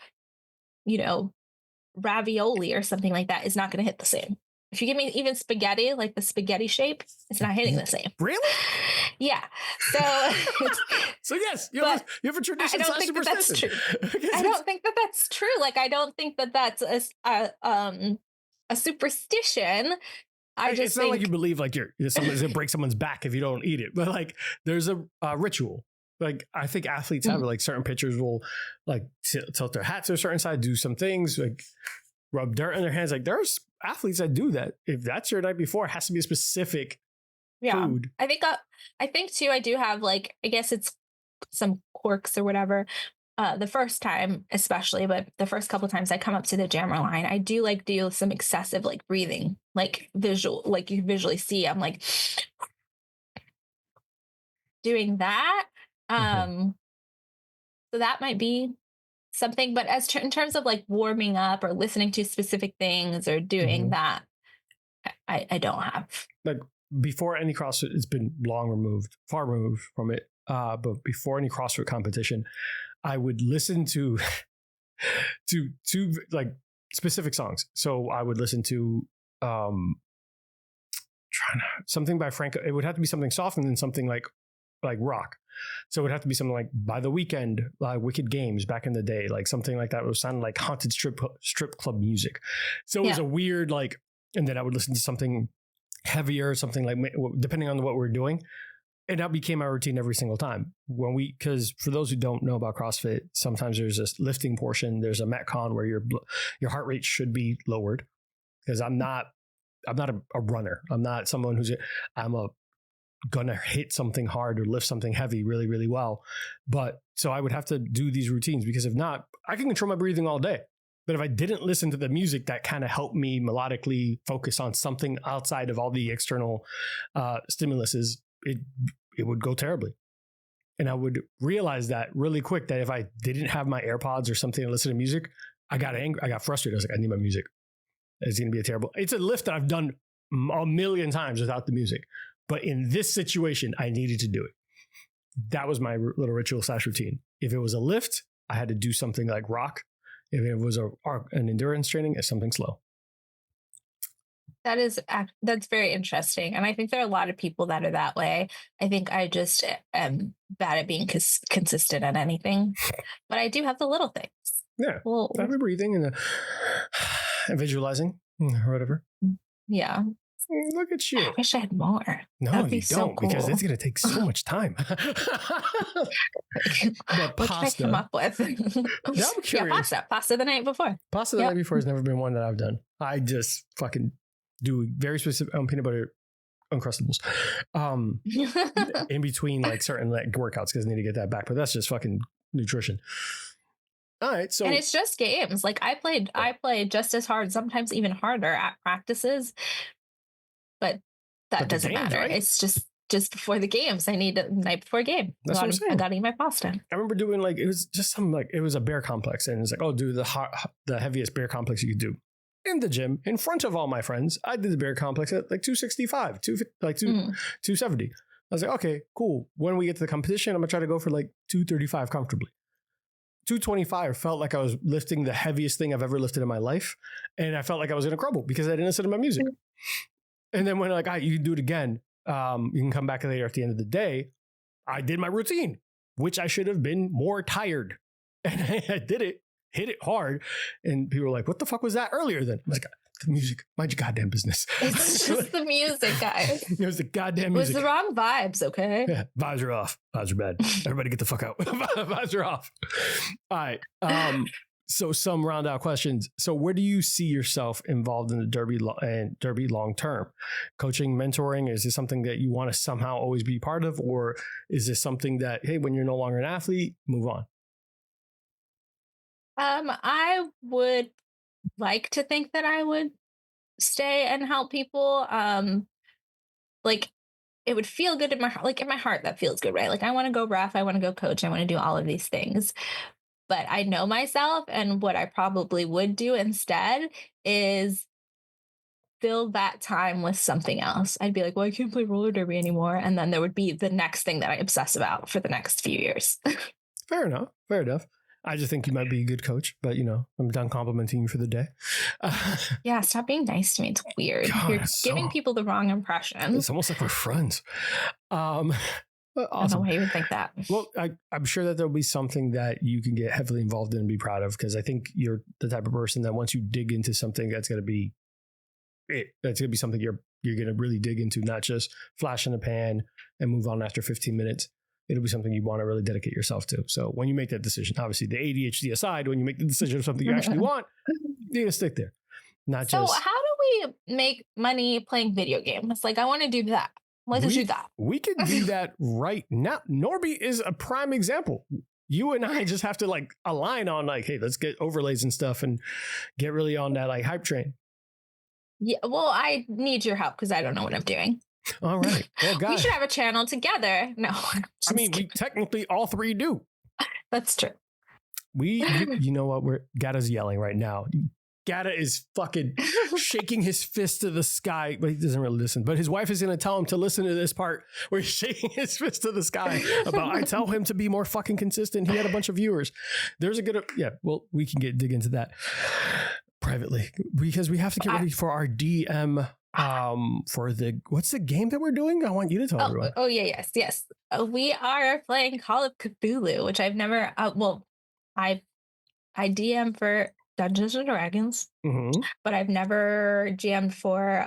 ravioli or something like that, it's not going to hit the same. If you give me even spaghetti, like the spaghetti shape, it's not hitting the same. Really? Yeah. So yes, you have a tradition. I don't think that's true. I don't think that's true. Like I don't think that's a superstition. It's not like you believe like someone's gonna break someone's back if you don't eat it, but like there's a ritual. Like I think athletes have like certain pitchers will like tilt their hats to a certain side, do some things like rub dirt in their hands. Like there's athletes that do that. If that's your night before, it has to be a specific food. I think too, I do have like, I guess it's some quirks or whatever. The first time especially, but the first couple of times I come up to the jammer line, I do some excessive like breathing, like visual, like you visually see, I'm like doing that. So that might be something, but in terms of like warming up or listening to specific things or doing that, I don't have. Like before any CrossFit, it's been far removed from it. But before any CrossFit competition, I would listen to like specific songs. So I would listen to something by Franco. It would have to be something soft and then something like rock. So it would have to be something like By the Weekend, Wicked Games back in the day, like something like that. It was sounding like haunted strip club music. So it was a weird and then I would listen to something heavier, something like depending on what we're doing. And that became my routine every single time. Because for those who don't know about CrossFit, sometimes there's this lifting portion. There's a Metcon where your heart rate should be lowered. Because I'm not a runner. I'm not someone gonna hit something hard or lift something heavy really, really well. But so I would have to do these routines because if not, I can control my breathing all day. But if I didn't listen to the music that kind of helped me melodically focus on something outside of all the external stimuluses, it would go terribly. And I would realize that really quick, that if I didn't have my AirPods or something to listen to music, I got angry. I got frustrated. I was like, I need my music. It's going to be it's a lift that I've done a million times without the music. But in this situation, I needed to do it. That was my little ritual / routine. If it was a lift, I had to do something like rock. If it was an endurance training, it's something slow. That's very interesting. And I think there are a lot of people that are that way. I think I just am bad at being consistent at anything, but I do have the little things. Yeah. Well, heavy breathing and visualizing or whatever. Yeah. Look at you. I wish I had more. No, you don't, cool. Because it's going to take so much time. What can I come up with? I'm curious. Pasta the night before. Pasta the night before has never been one that I've done. I just fucking do very specific peanut butter Uncrustables in between like certain workouts because I need to get that back. But that's just fucking nutrition. All right, so and it's just games. Like I played just as hard, sometimes even harder at practices. But that doesn't matter. Right? It's just before the games. I need a night before game. That's what I'm saying. I got to eat my pasta. I remember doing it was just it was a bear complex. And it's like, oh, do the heaviest bear complex you could do. In the gym, in front of all my friends, I did the bear complex at like 265, 270. I was like, okay, cool. When we get to the competition, I'm going to try to go for like 235 comfortably. 225 felt like I was lifting the heaviest thing I've ever lifted in my life. And I felt like I was going to crumble because I didn't listen to my music. And then when you can do it again, you can come back later at the end of the day. I did my routine. which I should have been more tired. And I did it, hit it hard. And people were like, what the fuck was that earlier then? I was like, the music, mind your goddamn business. It's just the music, guys. It was the goddamn music. It was the wrong vibes, okay? Yeah, vibes are off. Vibes are bad. Everybody get the fuck out. Vibes are off. All right. So some round out questions. So where do you see yourself involved in the Derby long term? Coaching, mentoring, is this something that you want to somehow always be part of? Or is this something that, hey, when you're no longer an athlete, move on? I would like to think that I would stay and help people. Like it would feel good in my heart. Like in my heart, that feels good, right? Like I want to go ref, I want to go coach, I want to do all of these things. But I know myself, and what I probably would do instead is fill that time with something else. I'd be like, well, I can't play roller derby anymore. And then there would be the next thing that I obsess about for the next few years. Fair enough. Fair enough. I just think you might be a good coach, but I'm done complimenting you for the day. Yeah, stop being nice to me. It's weird. God, You're giving people the wrong impression. It's almost like we're friends. Awesome. I don't know why you would think that. Well, I'm sure that there'll be something that you can get heavily involved in and be proud of, because I think you're the type of person that once you dig into something, that's going to be it. That's going to be something you're going to really dig into, not just flash in the pan and move on after 15 minutes. It'll be something you want to really dedicate yourself to. So when you make that decision, obviously the ADHD aside, when you make the decision of something you actually want, you gotta stick there. How do we make money playing video games? Like, I want to do that. Let's do that. We can do that right now. Norby is a prime example. You and I just have to like align on like, hey, let's get overlays and stuff and get really on that like hype train. Yeah, well, I need your help because I don't know what I'm doing. All right. Well, guys, we should have a channel together. No, I mean, we technically all three do. That's true. You know what? Gata's yelling right now. Gata is fucking shaking his fist to the sky. But he doesn't really listen. But his wife is going to tell him to listen to this part where he's shaking his fist to the sky about, I tell him to be more fucking consistent. He had a bunch of viewers. There's a good, yeah, well, we can dig into that privately because we have to get ready for our DM for what's the game that we're doing? I want you to tell everyone. Oh yeah, yes. We are playing Call of Cthulhu, which I've never. I DM for Dungeons and Dragons, but I've never jammed for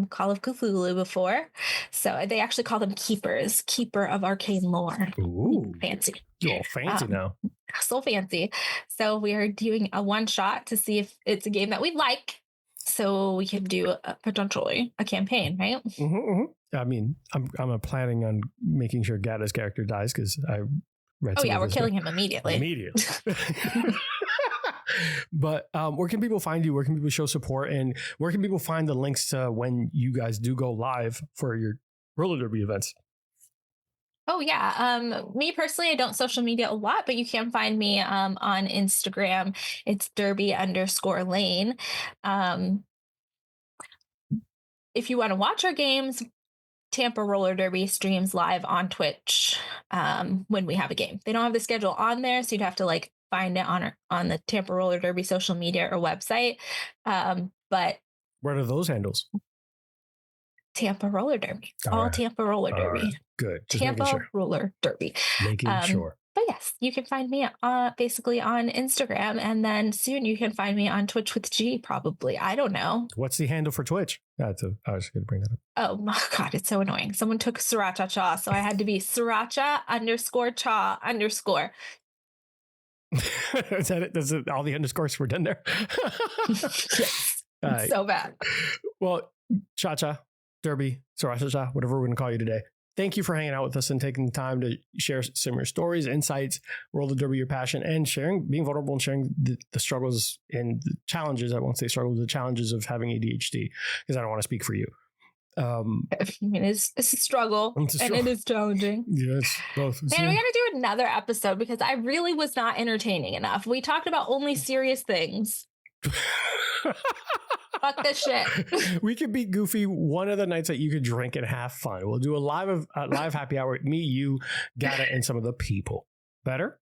Call of Cthulhu before. So they actually call them keepers, keeper of arcane lore. Ooh, fancy! You're all fancy now. So fancy. So we are doing a one shot to see if it's a game that we like. So we can do potentially a campaign, right? I mean, I'm planning on making sure Gata's character dies because I read. Oh yeah, we're killing him immediately. But where can people find you? Where can people show support? And where can people find the links to when you guys do go live for your roller derby events? Oh yeah. Me personally, I don't social media a lot, but you can find me on Instagram. It's Derby_Lane. If you want to watch our games, Tampa Roller Derby streams live on Twitch when we have a game. They don't have the schedule on there, so you'd have to like find it on the Tampa Roller Derby social media or website. But what are those handles? Tampa Roller Derby. All Tampa Roller Derby. Good. Just Tampa Roller Derby. Making sure. But yes, you can find me basically on Instagram, and then soon you can find me on Twitch with G, probably. I don't know. What's the handle for Twitch? I was going to bring that up. Oh my God, it's so annoying. Someone took Sriracha Cha, so I had to be Sriracha_Cha_. Is that it? Does it? All the underscores were done there? Yes. So bad. Well, Cha-Cha, Derby, Sriracha, whatever we're going to call you today. Thank you for hanging out with us and taking the time to share some of your stories, insights, roller derby, your passion, and being vulnerable and sharing the struggles and the challenges. I won't say struggles, the challenges of having ADHD, because I don't want to speak for you. I mean, it's a struggle, and it is challenging. Yes, both. Man, we got to do another episode because I really was not entertaining enough. We talked about only serious things. Fuck this shit. We could be goofy one of the nights that you could drink and have fun. We'll do a live happy hour. Me, you, Gata, and some of the people. Better?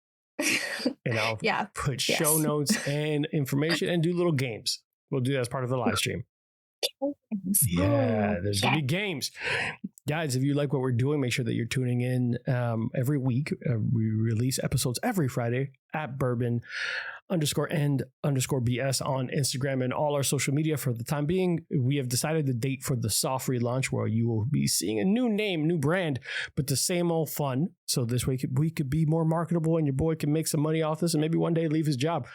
And I'll put show notes and information and do little games. We'll do that as part of the live stream. Yeah, there's going to be games. Guys, if you like what we're doing, make sure that you're tuning in every week. We release episodes every Friday at Bourbon_and_BS on Instagram and all our social media. For the time being, we have decided the date for the soft relaunch where you will be seeing a new name, new brand, but the same old fun. So this way we could be more marketable and your boy can make some money off this and maybe one day leave his job.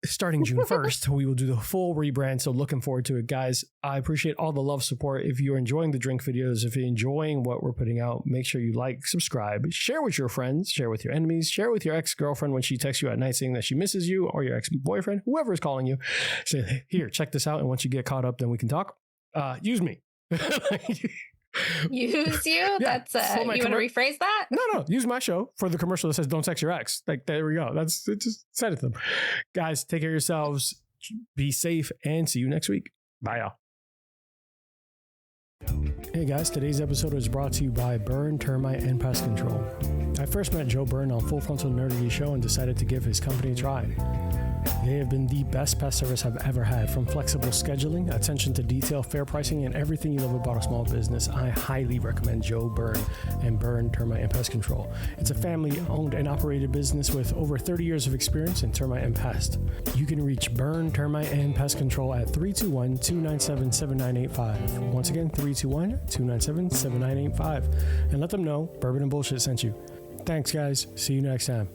Starting June 1st, we will do the full rebrand. So looking forward to it, guys. I appreciate all the love, support. If you're enjoying the drink videos, if you're enjoying what we're putting out, make sure you like, subscribe, share with your friends, share with your enemies, share with your ex-girlfriend when she texts you at night saying that she misses you, or your ex-boyfriend, whoever is calling you. Say, here, check this out. And once you get caught up, then we can talk. Use me. Use you? Yeah, that's you want to rephrase that? No, use my show for the commercial that says don't text your ex. Like, there we go. That's it. Just send it to them. Guys, take care of yourselves, be safe, and see you next week. Bye, y'all. Hey guys, today's episode is brought to you by Burn Termite and Pest Control. I first met Joe Byrne on Full Frontal Nerdy Show and decided to give his company a try. They have been the best pest service I've ever had. From flexible scheduling, attention to detail, fair pricing, and everything you love about a small business, I highly recommend Joe Byrne and Burn Termite and Pest Control. It's a family-owned and operated business with over 30 years of experience in termite and pest. You can reach Burn Termite and Pest Control at 321-297-7985. Once again, 321-297-7985. And let them know Bourbon and Bullshit sent you. Thanks, guys. See you next time.